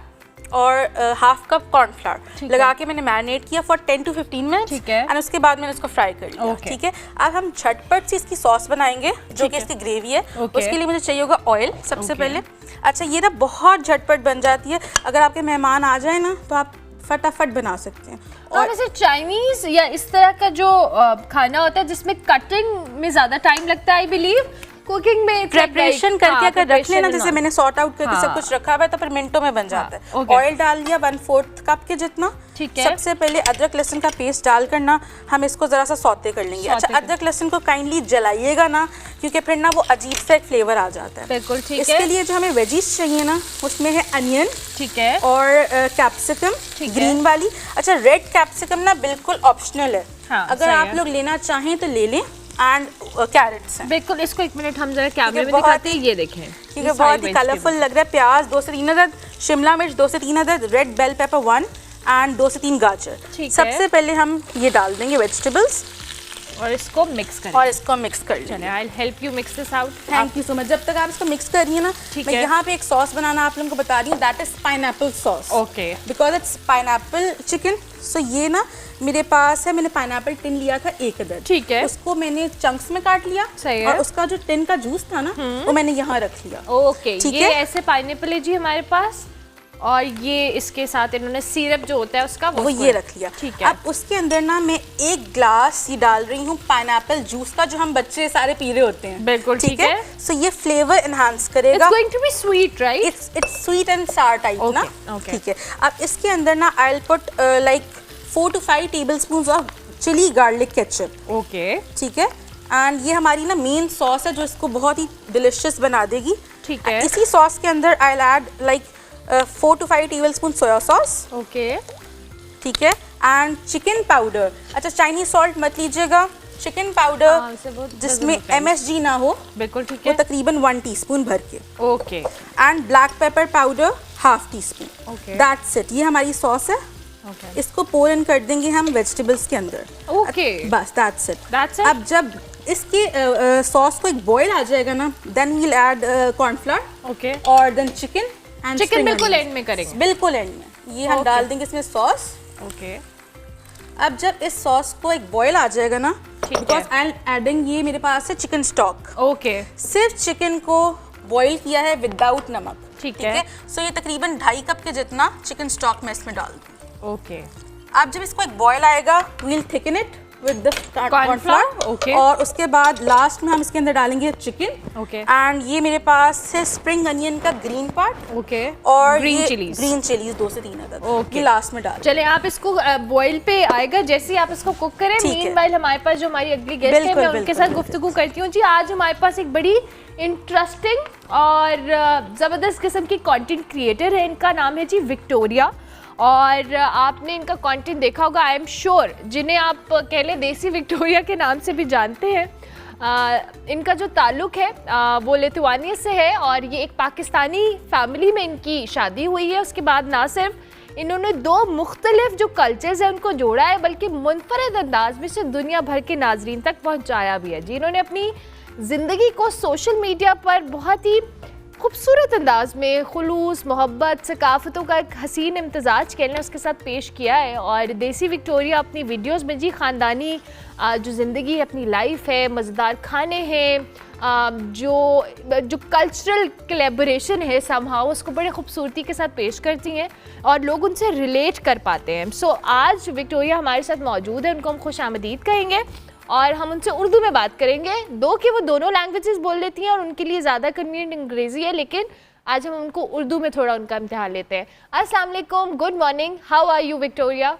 और हाफ कप कॉर्नफ्लावर लगा के मैंने मैरिनेट किया फॉर 10 to 15 मिनट्स। ठीक है। एंड उसके बाद मैंने इसको फ्राई कर लिया। ठीक है। अब हम झटपट से इसकी सॉस बनाएंगे जो कि इसकी ग्रेवी है। उसके लिए मुझे चाहिए होगा ऑयल सबसे पहले। अच्छा, ये ना बहुत झटपट बन जाती है। अगर आपके मेहमान आ जाए ना तो आप फटाफट बना सकते हैं। और वैसे चाइनीज या इस तरह का जो खाना होता है जिसमें कटिंग में ज्यादा टाइम लगता है, आई बिलीव कुकिंग में प्रिपरेशन करके अगर रख लेना, जैसे मैंने सॉर्ट आउट करके सब कुछ रखा हुआ है तो फिर मिनटों में बन जाता है। ऑयल डाल दिया 1/4 कप के जितना। ठीक है। सबसे पहले अदरक लहसुन का पेस्ट डाल कर ना हम इसको जरा सा सौते कर लेंगे। अच्छा, अदरक लहसुन को काइंडली जलाइएगा ना, क्योंकि फिर ना वो अजीब सा एक फ्लेवर आ जाता है। बिल्कुल ठीक है। इसके लिए जो हमें वेजीज चाहिए ना, उसमें है अनियन, ठीक है, और कैप्सिकम ग्रीन वाली। अच्छा, रेड कैप्सिकम ना बिल्कुल ऑप्शनल है। अगर आप लोग लेना चाहें तो ले लें। एंड कैरेट्स हैं। बिल्कुल। इसको 1 मिनट हम जरा कैमरे में दिखाते हैं। ये देखें, ठीक है, बहुत ही कलरफुल लग रहा है। प्याज 2 से 3 अदद, शिमला मिर्च 2 से 3 अदद, रेड बेल पेपर 1 एंड 2 से 3 गाजर। सबसे पहले हम ये डाल देंगे वेजिटेबल्स और इसको मिक्स करें। चलिए, I will help you mix this out. Thank you so much. जब तक आप इसको मिक्स कर रही है ना, मैं यहाँ पे एक सॉस बनाना आप लोगों को बता रही हूँ। That is pineapple sauce. Okay. Because it's pineapple chicken. So ये ना मेरे पास है, मैंने पाइनएप्पल टिन लिया था 1 अदद। ठीक है। उसको मैंने चंक्स में काट लिया। सही है। और उसका जो टिन का जूस था ना, वो मैंने यहाँ रख लिया। ओके। ये ऐसे पाइनएप्पल है जी हमारे पास, और ये इसके साथ इन्होंने सिरप जो होता है उसका वो ये रख लिया। ठीक है। अब उसके अंदर ना मैं 1 ग्लास ये डाल रही हूँ पाइनएप्पल जूस का, जो हम बच्चे सारे पी रहे होते हैं। बिल्कुल ठीक है। सो ये फ्लेवर एनहांस करेगा। It's going to be sweet, right? It's sweet and sour type ना। ठीक है। अब इसके अंदर ना I'll put like 4 to 5 tablespoons of chili garlic ketchup। Okay. ठीक है। एंड ये हमारी ना मेन सॉस है जो इसको बहुत ही डिलिशियस बना देगी। ठीक है। इसी सॉस के अंदर I'll add like 4 to 5 tablespoon soya sauce. Okay. ठीक है। And chicken powder. अच्छा, चाइनीज सॉल्ट मत लीजिएगा, चिकन पाउडर जिसमें MSG ना हो। बिल्कुल ठीक है। वो तकरीबन 1 टीस्पून भर के। Okay. And black pepper powder ½ teaspoon. Okay. That's it. ये हमारी सॉस है। ओके। इसको पोर इन कर देंगे हम वेजिटेबल्स के अंदर। ओके। बस दैट्स इट। That's it? अब जब इसके सॉस को एक बॉईल आ जाएगा ना, then we'll add cornflour. Okay. और देन चिकन बिल्कुल एंड में करेंगे। बिल्कुल एंड में ये हम डाल देंगे इसमें सॉस। ओके। अब जब इस सॉस को एक बॉईल आ जाएगा ना, बिकॉज आई एम एडिंग, ये मेरे पास है चिकन स्टॉक। ओके। सिर्फ चिकन को बॉईल किया है विदाउट नमक। ठीक है। सो ये तकरीबन 2.5 कप के जितना चिकन स्टॉक मैं इसमें डाल दूँ। ओके। अब जब इसको एक बॉईल आएगा, we'll thicken it with the cornflour. Okay. और उसके बाद लास्ट में हम इसके अंदर डालेंगे चिकन। ओके। एंड ये मेरे पास है स्प्रिंग अनियन का ग्रीन पार्ट। ओके। और ग्रीन चिलीज 2 से 3 अदद। ओके। ये लास्ट में डाल। चले, आप इसको बॉईल पे आएगा, जैसे ही आप इसको कुक करें, मीनवाइल हमारे पास जो हमारी अगली गेस्ट है मैं उनके साथ गुफ्तगू करती हूँ। जी, आज हमारे पास एक बड़ी इंटरेस्टिंग और ज़बरदस्त किस्म की कंटेंट क्रिएटर है। इनका नाम है जी विक्टोरिया, और आपने इनका कंटेंट देखा होगा, आई एम श्योर, जिन्हें आप कह लें देसी विक्टोरिया के नाम से भी जानते हैं। इनका जो ताल्लुक़ है वो लिथुआनिया से है, और ये एक पाकिस्तानी फैमिली में इनकी शादी हुई है। उसके बाद ना सिर्फ इन्होंने 2 मुख्तलिफ जो कल्चर्स हैं उनको जोड़ा है, बल्कि मुनफरद अंदाज में से दुनिया भर के नाजरीन तक पहुँचाया भी है। जी, इन्होंने अपनी ज़िंदगी को सोशल मीडिया पर बहुत ही खूबसूरत अंदाज में खुलूस, मोहब्बत, सकाफ़तों का एक हसीन इम्तजाज कहने उसके साथ पेश किया है। और देसी विक्टोरिया अपनी वीडियोस में जी ख़ानदानी जो ज़िंदगी है, अपनी लाइफ है, मज़ेदार खाने हैं, जो कल्चरल कोलैबोरेशन है समहाउ, उसको बड़े खूबसूरती के साथ पेश करती हैं और लोग उनसे रिलेट कर पाते हैं। सो आज विक्टोरिया हमारे साथ मौजूद है, उनको हम खुश आमदीद कहेंगे और हम उनसे उर्दू में बात करेंगे। दो कि वो दोनों लैंग्वेजेस बोल लेती हैं और उनके लिए ज़्यादा कन्वीनियंट अंग्रेज़ी है, लेकिन आज हम उनको उर्दू में थोड़ा उनका इम्तिहान लेते हैं। अस्सलाम वालेकुम, good morning, how are you Victoria?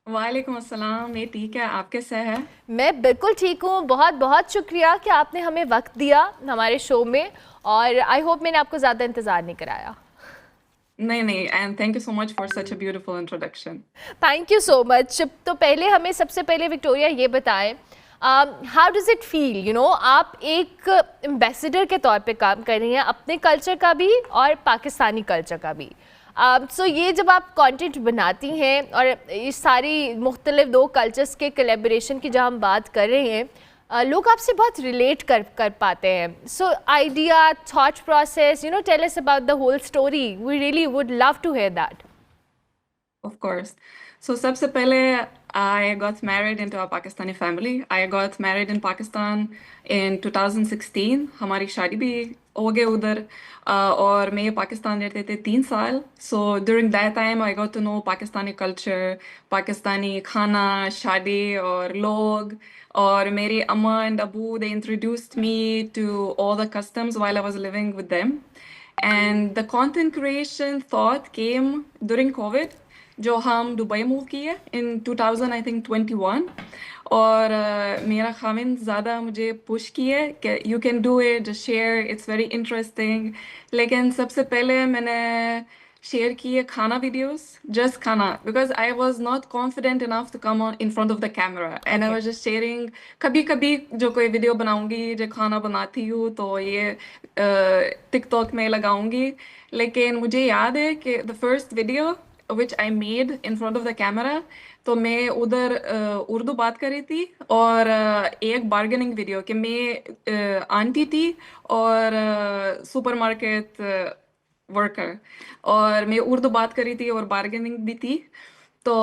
वालेकुम अस्सलाम, मैं ठीक है, आप कैसे हैं? मैं बिल्कुल ठीक हूँ, बहुत बहुत शुक्रिया कि आपने हमें वक्त दिया हमारे शो में, और आई होप मैंने आपको ज़्यादा इंतज़ार नहीं कराया। नहीं, and thank you so much for such a beautiful introduction. Thank you so much. तो पहले हमें सबसे पहले विक्टोरिया ये बताएं, how does it feel, you know, आप एक एम्बेसडर के तौर पे काम कर रही हैं अपने कल्चर का भी और पाकिस्तानी कल्चर का भी। सो ये जब आप कंटेंट बनाती हैं और ये सारी मुख्तलिफ दो कल्चर्स के कोलैबोरेशन की जब हम बात कर रहे हैं, लोग आपसे बहुत रिलेट कर पाते हैं। So idea, thought process, you know, tell us about the whole story, we really would love to hear that. Of course. So सबसे पहले I got married into a Pakistani family. I got married in Pakistan in 2016. हमारी शादी भी हो गई उधर, और मैं पाकिस्तान रहते थे 3 साल. So during that time I got to know Pakistani culture, Pakistani खाना, शादी और लोग. और मेरे अम्मा and Abu, they introduced me to all the customs while I was living with them. And the content creation thought came during COVID, जो हम Dubai move किए in 2021. और मेरा खामिन ज़्यादा मुझे पुश किए कि you can do it, just share, it's very interesting. लेकिन सबसे पहले मैंने शेयर किए खाना वीडियोस, just खाना, because I was not confident enough to come on in front of the camera, and I was just sharing. कभी कभी जो कोई वीडियो बनाऊंगी जो खाना बनाती हूँ तो ये टिकटॉक में लगाऊंगी. लेकिन मुझे याद है कि the first video which I made in front of the camera, तो मैं उधर उर्दू बात कर रही थी, और एक बार्गेनिंग वीडियो कि मैं आंटी थी और सुपरमार्केट वर्कर, और मैं उर्दू बात कर रही थी और बार्गेनिंग भी थी. तो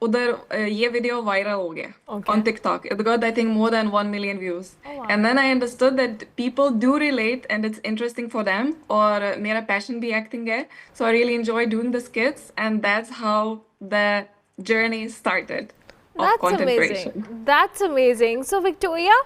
उधर ये वीडियो वायरल हो गया on TikTok. It got, I think, more than 1 million views. And then I understood that people do relate and it's interesting for them. और मेरा passion भी acting है, so I really enjoy doing the skits, and that's how the journey started of content creation. That's amazing. So Victoria,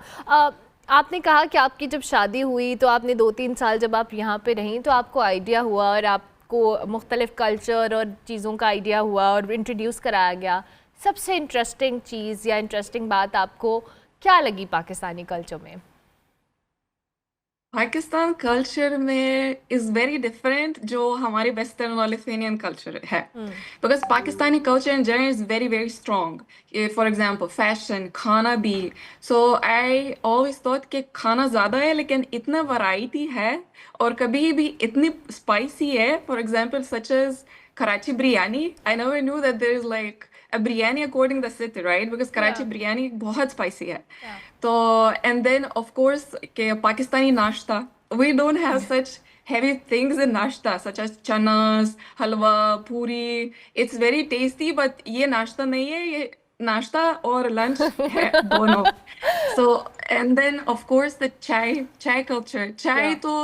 आपने कहा कि आपकी जब शादी हुई तो आपने 2-3 साल जब आप यहाँ पे रहीं तो आपको आइडिया हुआ और आपको मुख्तलिफ कल्चर और चीज़ों का आइडिया हुआ और इंट्रोड्यूस कराया गया. सबसे इंटरेस्टिंग चीज़ या इंटरेस्टिंग बात आपको क्या लगी पाकिस्तानी कल्चर में? पाकिस्तान कल्चर में इज वेरी डिफरेंट जो हमारे वेस्टर्न और लिथुआनियन कल्चर है, because Pakistani culture in general is very very strong. For example fashion, खाना भी. सो आई ऑलवेज थॉट कि खाना ज़्यादा है लेकिन इतना वैरायटी है और कभी भी इतनी स्पाइसी है. For example such as Karachi biryani. I never knew that there is like a biryani according to the city, right? Because Karachi biryani बहुत spicy है. So, and then of course के Pakistani nashta, we don't have such heavy things in nashta such as chanas, halwa, puri. It's very tasty, but ये नाश्ता नहीं है, ये नाश्ता और lunch है दोनों. So, and then of course the chai culture. Chai तो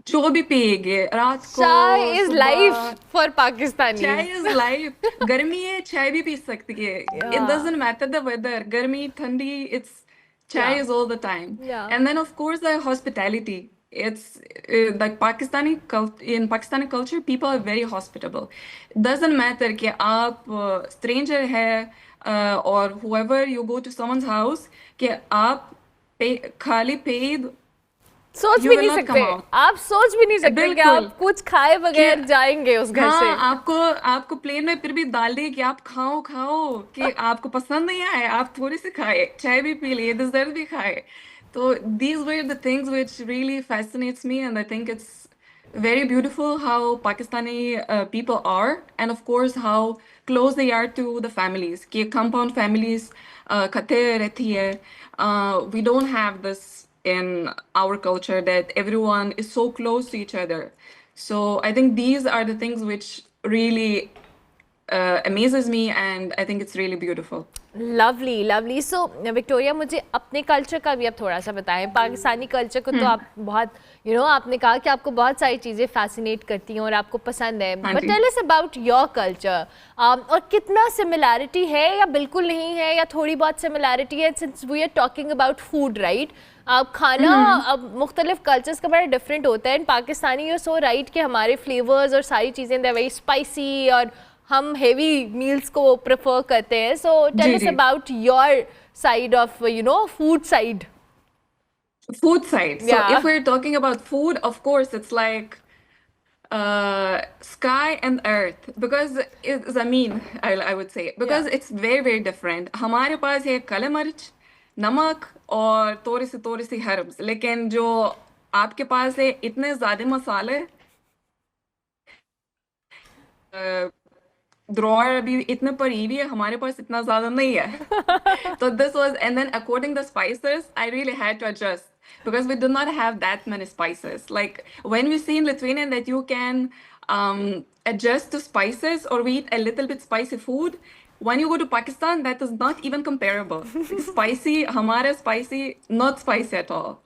जो भी पिएगे रात को, चाय इज लाइफ फॉर पाकिस्तानी. चाय इज लाइफ. गर्मी है चाय भी पी सकती है. It doesn't matter the weather, गर्मी ठंडी, it's chai is all the time. And then of course the hospitality. It's like in Pakistani culture, people are very hospitable. It doesn't matter कि आप stranger है or whoever you go to someone's house कि आप खाली paid सोच भी नहीं सकते, आप सोच भी नहीं सकते कि आप कुछ खाए बगैर जाएंगे उस घर से. आपको प्लेन में फिर भी डाल दिए कि आप खाओ कि आपको पसंद नहीं आए आप थोड़ी सी खाए, चाय भी पी लिए, डिजर्ट भी खाए. तो these were the things which really fascinates me, and I think it's very beautiful how Pakistani people are, and of course how close they are to the families. कि compound families इकट्ठे रहती है. We don't have this in our culture that everyone is so close to each other. So I think these are the things which really amazes me, and I think it's really beautiful. Lovely lovely. So Victoria, मुझे अपने culture का भी आप थोड़ा सा बताएं। Pakistani culture को तो आप बहुत आपने कहा कि आपको बहुत सारी चीज़ें फैसिनेट करती हैं और आपको पसंद है, but tell us about your culture. और कितना सिमिलैरिटी है या बिल्कुल नहीं है या थोड़ी बहुत सिमिलैरिटी है, since we are talking about food, right? खाना अब मुख्तलिफ कल्चर्स का बड़ा डिफरेंट होता है। In Pakistani you so right कि हमारे फ्लेवर्स और सारी चीज़ें दे वेरी स्पाइसी और हम हेवी मील्स को प्रेफर करते हैं। So tell us about your side of food side. Food side. So Yeah. if we're talking about food, of course, it's like sky and earth, because it's, I mean, I would say, because it's very, very different. हमारे पास है काले मिर्च, नमक और थोड़ी सी herbs, लेकिन जो आपके पास है इतने ज़्यादा मसाले, ड्रॉअर अभी इतने परीवी है, हमारे पास इतना ज़्यादा नहीं है. So this was, and then according the spices, I really had to adjust because we do not have that many spices. Like when we see in Lithuanian that you can adjust to spices or we eat a little bit spicy food, when you go to Pakistan, that is not even comparable. Spicy, हमारे spicy, not spicy at all.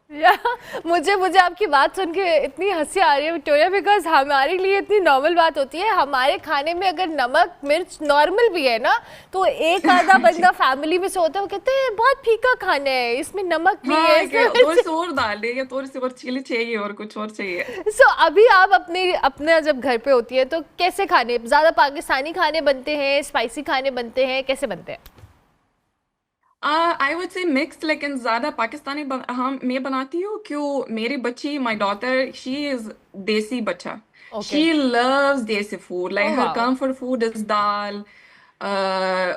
मुझे आपकी बात सुन के इतनी हंसी आ रही है Victoria, because हमारे लिए इतनी नॉर्मल बात होती है। हमारे खाने में अगर नमक मिर्च नॉर्मल भी है ना, तो एक आधा बंदा फैमिली में से होता है, वो कहते हैं बहुत फीका खाना है, इसमें नमक नहीं है, थोड़ी सी और दाल है या थोड़ी सी और चिली चाहिए और कुछ और चाहिए। सो अभी आप अपने जब घर पे होती है तो कैसे खाने, ज़्यादा पाकिस्तानी खाने बनते हैं, स्पाइसी खाने बनते हैं, कैसे बनते हैं? I would say mixed, लेकिन ज़्यादा पाकिस्तानी मैं बनाती हूँ क्यों, मेरी बच्ची, my daughter, she is देसी बच्चा. She loves देसी food. Like her comfort food is dal,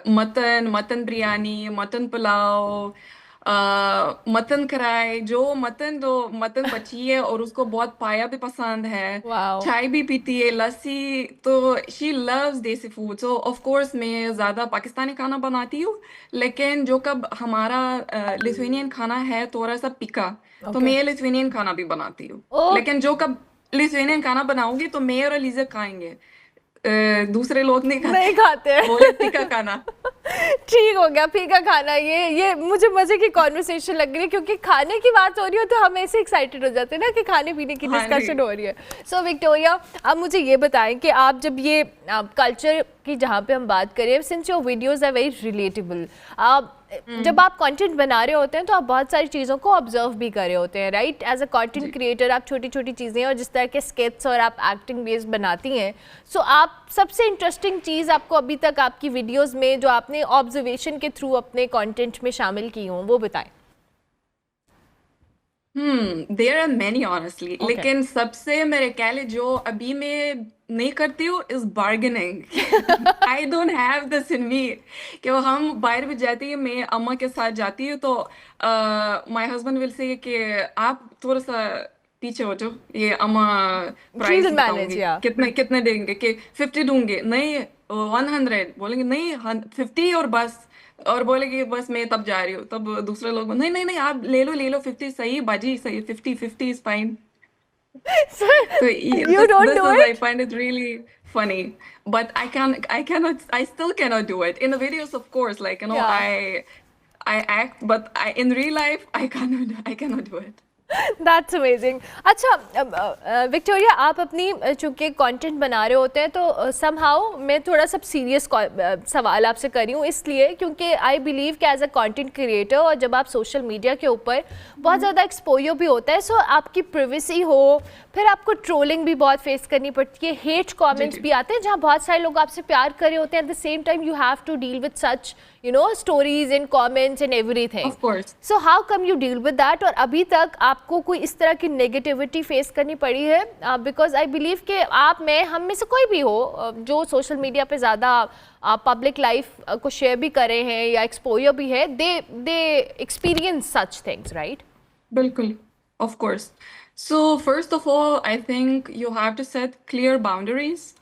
mutton biryani, mutton pulao, mutton कढ़ाई, जो मटन बची है और उसको बहुत पाया भी पसंद है, चाय भी पीती है, लस्सी, तो शी लव्स देसी फूड. सो ऑफ कोर्स मैं ज़्यादा पाकिस्तानी खाना बनाती हूँ, लेकिन जो कब हमारा लिथुआनियन खाना है थोड़ा सा पिका, तो मैं लिथुआनियन खाना भी बनाती हूँ. लेकिन जो कब लिथुआनियन खाना बनाऊंगी तो मैं और अलीजा खाएंगे, दूसरे लोग नहीं खाते हैं. बोले फीका खाना. ठीक हो गया, फीका खाना. ये मुझे मजे की कॉन्वर्सेशन लग रही है, क्योंकि खाने की बात हो रही हो तो हम ऐसे एक्साइटेड हो जाते हैं ना कि खाने पीने की डिस्कशन हो रही है. सो विक्टोरिया, आप मुझे ये बताएं कि आप जब ये कल्चर की जहाँ पे हम बात करें, since your videos are very relatable, जब आप कंटेंट बना रहे होते हैं तो आप बहुत सारी चीज़ों को ऑब्जर्व भी कर रहे होते हैं, right? As a content creator आप छोटी छोटी चीज़ें और जिस तरह के स्केट्स और आप एक्टिंग बेस्ड बनाती हैं, सो आप सबसे इंटरेस्टिंग चीज़ आपको अभी तक आपकी वीडियोस में जो आपने ऑब्जर्वेशन के थ्रू अपने कंटेंट में शामिल की हों, वो बताएं. There are many honestly, लेकिन सबसे मेरे ख्याल जो अभी मैं नहीं करती हूँ is bargaining. I don't have this in me. कि वो हम बाहर भी जाती है, मैं अम्मा के साथ जाती हूँ तो my husband will say कि आप थोड़ा सा पीछे हो जाओ, ये अम्मा प्राइस बताऊंगी, कितने देंगे, कि 50 दूंगे, नहीं 100 बोलेंगे, नहीं 50 और बस, और बोलेगी बस मैं तब जा रही हूँ, तब दूसरे लोग नहीं नहीं नहीं आप ले लो 50 सही बाजी, सही 50 is fine. So you don't do it? I find it really funny, but I still cannot do it in the videos, of course, like I act, but in real life I cannot do it. That's amazing. अच्छा Victoria, आप अपनी चूँकि content बना रहे होते हैं तो somehow मैं थोड़ा सा सीरियस सवाल आपसे कर रही हूँ, इसलिए क्योंकि आई बिलीव कि एज अ कंटेंट क्रिएटर और जब आप सोशल मीडिया के ऊपर बहुत ज़्यादा एक्सपोजर भी होता है, सो आपकी प्राइवेसी हो, फिर आपको ट्रोलिंग भी बहुत फेस करनी पड़ती है, हेट कमेंट्स भी आते हैं जहाँ बहुत सारे लोग आपसे प्यार कर रहे होते हैं, at the same time you have to deal with such stories and comments and everything. Of course. So how come you deal with that? और अभी तक आपको कोई इस तरह की नेगेटिविटी फेस करनी पड़ी है? Because I believe कि आप में हम में से कोई भी हो जो सोशल मीडिया पे ज़्यादा पब्लिक लाइफ को शेयर भी कर रहे हैं या एक्सपोजर भी है, they experience such things, right? बिल्कुल, of course. So first of all, I think you have to set clear boundaries.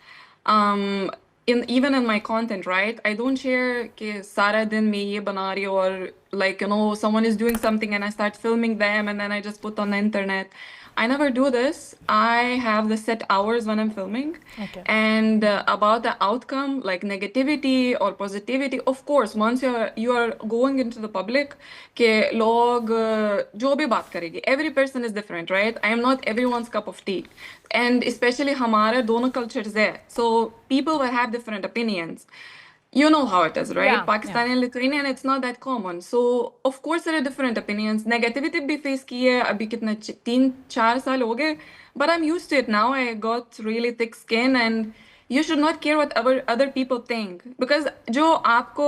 Even in my content, right? I don't share कि सारा दिन मैं ये बना रही हूँ और like, you know, someone is doing something and I start filming them and then I just put on the internet. I never do this. I have the set hours when I'm filming. Okay. And about the outcome, like negativity or positivity, of course, once you are going into the public, के लोग जो भी बात करेंगे, every person is different, right? I am not everyone's cup of tea. And especially हमारे दोनों cultures there. So people will have different opinions. You know how it is, right? Yeah, Pakistani and Lithuanian, it's not that common. So, of course, there are different opinions. Negativity भी face की है, अभी कितने 3-4 साल हो गए. But I'm used to it now. I got really thick skin and you should not care what other people think. Because जो आपको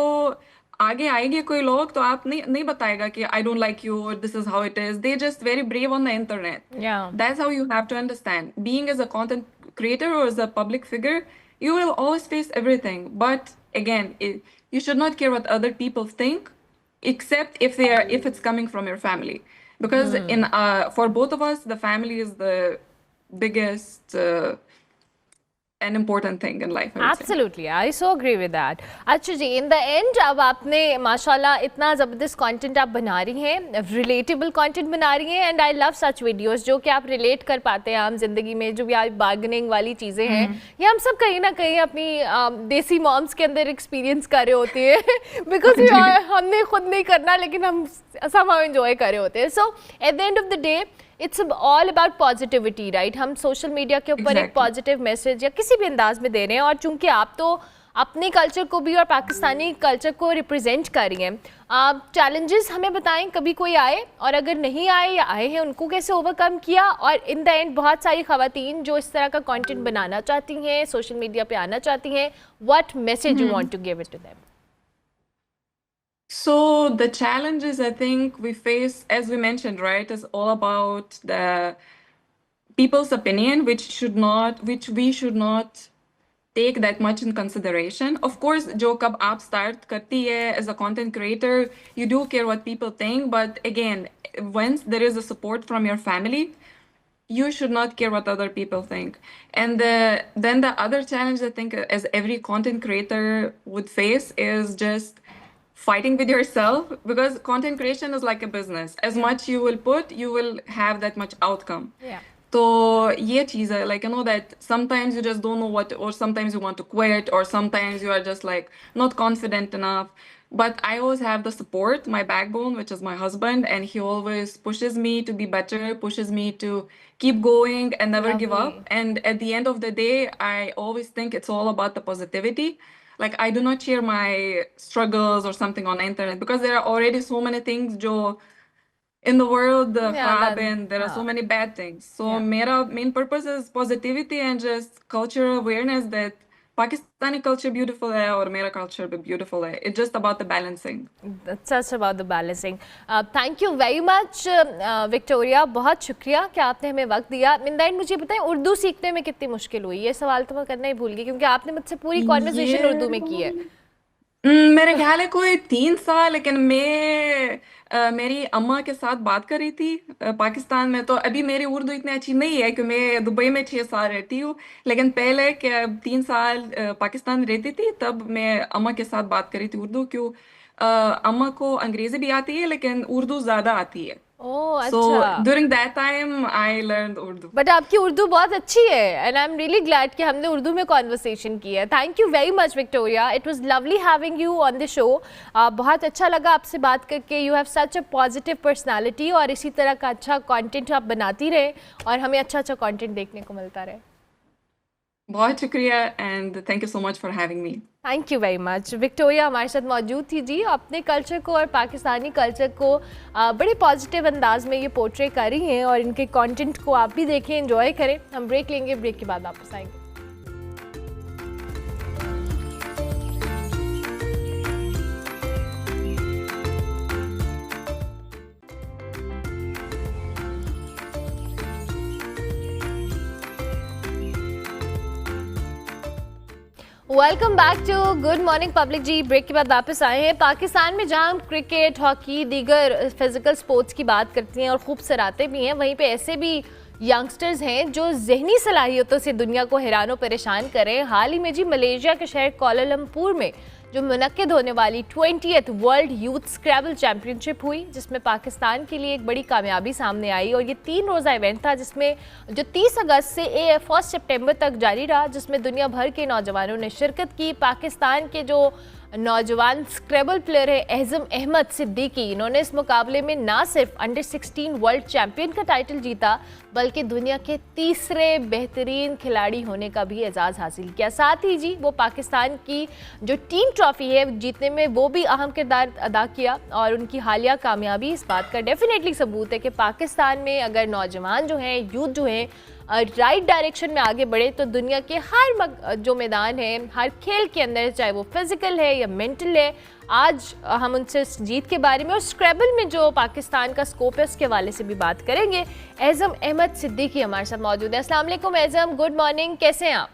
आगे आएंगे कोई लोग तो आप नहीं बताएगा कि I don't like you or this is how it is. They're just very brave on the internet. Yeah. That's how you have to understand. Being as a content creator or as a public figure, you will always face everything. But again, you should not care what other people think, except if it's coming from your family, because for both of us, the family is the biggest an important thing in life. Absolutely, I so agree with that. अच्छा जी, in the end अब आपने माशाल्लाह इतना ज़बरदस्त content आप बना रही हैं, रिलेटेबल कंटेंट बना रही हैं, and I love such videos जो कि आप रिलेट कर पाते हैं आम जिंदगी में, जो भी आप बार्गेनिंग वाली चीज़ें हैं, ये हम सब कहीं ना कहीं अपनी देसी मॉम्स के अंदर एक्सपीरियंस कर रहे होते हैं, बिकॉज हमने खुद नहीं करना लेकिन हम somehow enjoy कर रहे होते हैं. So at the end of the day it's all about positivity, right? हम सोशल मीडिया के ऊपर एक पॉजिटिव मैसेज या किसी भी अंदाज में दे रहे हैं, और चूंकि आप तो अपने कल्चर को भी और पाकिस्तानी कल्चर को रिप्रेजेंट कर रही हैं, चैलेंजेस हमें बताएं कभी कोई आए, और अगर नहीं आए या आए हैं उनको कैसे ओवरकम किया, और इन द एंड बहुत सारी ख़वातीन जो इस तरह का कंटेंट बनाना चाहती हैं, सोशल मीडिया पे आना चाहती हैं, what message you want to give it to them? So the challenges I think we face, as we mentioned, right, is all about the people's opinion, which we should not take that much in consideration. Of course, jo kab aap start karti hai as a content creator, you do care what people think, but again, once there is a support from your family, you should not care what other people think. And then the other challenge I think as every content creator would face is just fighting with yourself, because content creation is like a business. As much you will put, you will have that much outcome. Yeah. So ye cheez hai, like, you know, that sometimes you just don't know what, or sometimes you want to quit, or sometimes you are just like not confident enough. But I always have the support, my backbone, which is my husband, and he always pushes me to be better, pushes me to keep going and never give up. And at the end of the day, I always think it's all about the positivity. Like, I do not share my struggles or something on the internet, because there are already so many things jo in the world and there are so many bad things. So mera main purpose is positivity and just cultural awareness that Pakistani culture beautiful hai aur mera culture bhi beautiful hai. It's just about the balancing. That's just about the balancing. Thank you very much, Victoria. बहुत शुक्रिया कि आपने हमें वक्त दिया. मिंदाइन, मुझे बताएं उर्दू सीखने में कितनी मुश्किल हुई? ये सवाल तो मैं करना ही भूल गई, क्योंकि आपने मुझसे पूरी कॉन्वर्सेशन उर्दू में की है. मेरे ख्याल है कोई 3 साल, लेकिन मैं मेरी अम्मा के साथ बात कर रही थी पाकिस्तान में, तो अभी मेरी उर्दू इतनी अच्छी नहीं है कि मैं दुबई में 6 साल रहती हूँ, लेकिन पहले के 3 साल पाकिस्तान रहती थी, तब मैं अम्मा के साथ बात कर रही थी उर्दू. क्यों अम्मा को अंग्रेजी भी आती है लेकिन उर्दू ज़्यादा आती है. ओह, अच्छा. So during that time I learned Urdu. But आपकी उर्दू बहुत अच्छी है, and I am really glad कि हमने उर्दू में कॉन्वर्सेशन की है. Thank you very much Victoria, it was lovely having you on the show. बहुत अच्छा लगा आपसे बात करके. You have such a positive personality, और इसी तरह का अच्छा कंटेंट आप बनाती रहे और हमें अच्छा अच्छा कंटेंट देखने को मिलता रहे. बहुत शुक्रिया, and thank you so much for having me. Thank you very much. Victoria हमारे साथ मौजूद थी जी. अपने कल्चर को और पाकिस्तानी कल्चर को बड़े पॉजिटिव अंदाज में ये पोर्ट्रे कर रही हैं, और इनके कंटेंट को आप भी देखें, एंजॉय करें. हम ब्रेक लेंगे, ब्रेक के बाद वापस आएंगे. Welcome back to good morning public ji. Break के बाद वापस आए हैं. पाकिस्तान में जहां हम क्रिकेट, हॉकी, दीगर फिजिकल स्पोर्ट्स की बात करती हैं और खूब सराहते भी हैं, वहीं पे ऐसे भी यंगस्टर्स हैं जो जहनी सलाहियतों से दुनिया को हैरान और परेशान करें. हाल ही में जी मलेशिया के शहर कोलालमपुर में जो मुनक्किद होने वाली 20th वर्ल्ड यूथ स्क्रैबल चैम्पियनशिप हुई, जिसमें पाकिस्तान के लिए एक बड़ी कामयाबी सामने आई। और ये 3 रोज़ा इवेंट था जिसमें जो 30 अगस्त से 1 सितंबर तक जारी रहा, जिसमें दुनिया भर के नौजवानों ने शिरकत की। पाकिस्तान के जो नौजवान स्क्रैबल प्लेयर है एहज़म अहमद सिद्दीकी, इन्होंने इस मुकाबले में ना सिर्फ अंडर 16 वर्ल्ड चैम्पियन का टाइटल जीता, बल्कि दुनिया के तीसरे बेहतरीन खिलाड़ी होने का भी एजाज़ हासिल किया। साथ ही जी वो पाकिस्तान की जो टीम ट्रॉफ़ी है जीतने में वो भी अहम किरदार अदा किया। और उनकी हालिया कामयाबी इस बात का डेफिनेटली सबूत है कि पाकिस्तान में अगर नौजवान जो हैं, यूथ जो हैं, राइट डायरेक्शन में आगे बढ़े तो दुनिया के हर जो मैदान है, हर खेल के अंदर, चाहे वो फिज़िकल है या मेंटल है, आज हम उनसे जीत के बारे में और स्क्रैबल में जो पाकिस्तान का स्कोप है उसके हवाले से भी बात करेंगे। एहज़म अहमद सिद्दीकी हमारे साथ मौजूद है। अस्सलाम वालेकुम एहज़म, गुड मॉर्निंग, कैसे हैं आप?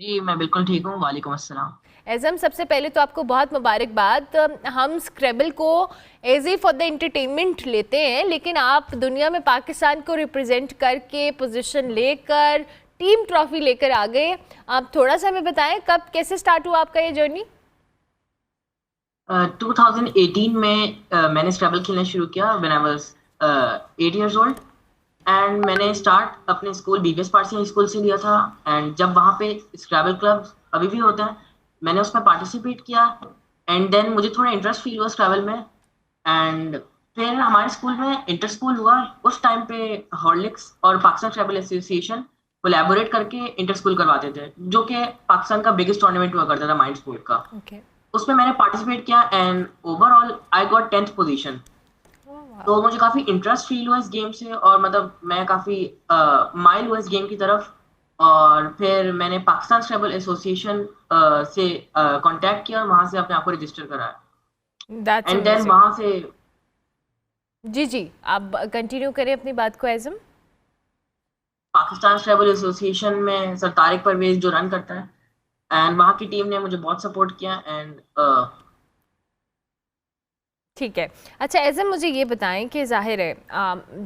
जी मैं बिल्कुल ठीक हूँ। वालेकुम अस्सलाम। एज़म, सबसे पहले तो आपको बहुत मुबारकबाद। हम स्क्रैबल को as a for the entertainment लेते हैं, लेकिन आप दुनिया में पाकिस्तान को रिप्रेजेंट करके पोजीशन लेकर टीम ट्रॉफी लेकर आ गए। आप थोड़ा सा हमें बताएं कब कैसे स्टार्ट हुआ आपका ये जर्नी? 2018 में मैंने स्क्रैबल खेलना शुरू किया when I was 8 years old and मैंने स्टार्ट अपने school BBS Parsi high school से लिया था। एंड जब वहाँ पे स्क्रैबल क्लब अभी भी होता है, मैंने उसमें पार्टिसिपेट किया एंड देन मुझे थोड़ा इंटरेस्ट फील हुआ स्क्रैबल में। एंड फिर हमारे स्कूल में इंटर स्कूल हुआ। उस टाइम पे हॉर्लिक्स और पाकिस्तान स्क्रैबल एसोसिएशन कोलैबोरेट करके इंटर स्कूल करवाते थे, जो कि पाकिस्तान का बिगेस्ट टूर्नामेंट हुआ करता था माइंड स्पोर्ट का। उसमें मैंने पार्टिसिपेट किया and overall I got 10th position. तो मुझे काफ़ी इंटरेस्ट फील हुआ इस गेम से और मतलब मैं काफ़ी माइल हुआ इस गेम की तरफ। और फिर मैंने पाकिस्तान स्क्रैबल एसोसिएशन से कांटेक्ट किया और वहाँ से अपने आप को रजिस्टर कराया। एंड देन वहाँ से जी आप कंटिन्यू करें अपनी बात को एज़म। पाकिस्तान स्क्रैबल एसोसिएशन में सर तारिक परवेज जो रन करता है, एंड वहाँ की टीम ने मुझे बहुत सपोर्ट किया एंड ठीक है। अच्छा एज़म, मुझे ये बताएं कि ज़ाहिर है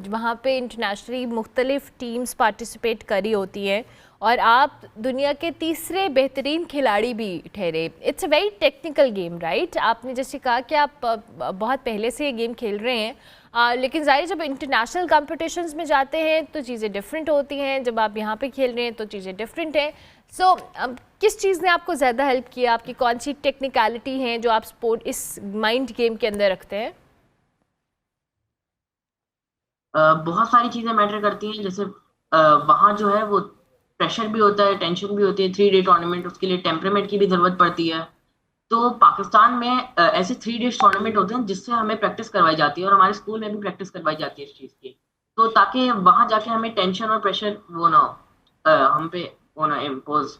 वहाँ पे इंटरनेशनली मुख्तलिफ टीम्स पार्टिसिपेट करी होती हैं और आप दुनिया के तीसरे बेहतरीन खिलाड़ी भी ठहरे। It's a very technical game, right? आपने जैसे कहा कि आप बहुत पहले से ये गेम खेल रहे हैं, लेकिन ज़ाहिर जब इंटरनेशनल कॉम्पिटिशन्स में जाते हैं तो चीज़ें डिफरेंट होती हैं, जब आप यहाँ पे खेल रहे हैं तो चीज़ें डिफरेंट हैं। सो किस चीज़ ने आपको ज़्यादा हेल्प किया? आपकी कौन सी टेक्निकलिटी हैं जो आप स्पोर्ट इस माइंड गेम के अंदर रखते हैं? बहुत सारी चीज़ें मैटर करती हैं। जैसे वहाँ जो है वो प्रेशर भी होता है, टेंशन भी होती है। 3 डे टूर्नामेंट, उसके लिए टेम्परामेंट की भी ज़रूरत पड़ती है। तो पाकिस्तान में ऐसे 3 डेज टूर्नामेंट होते हैं जिससे हमें प्रैक्टिस करवाई जाती है और हमारे स्कूल में भी प्रैक्टिस करवाई जाती है इस चीज़ की, तो ताकि वहाँ जाके हमें टेंशन और प्रेशर वो ना हो, हम पे वो ना इम्पोज।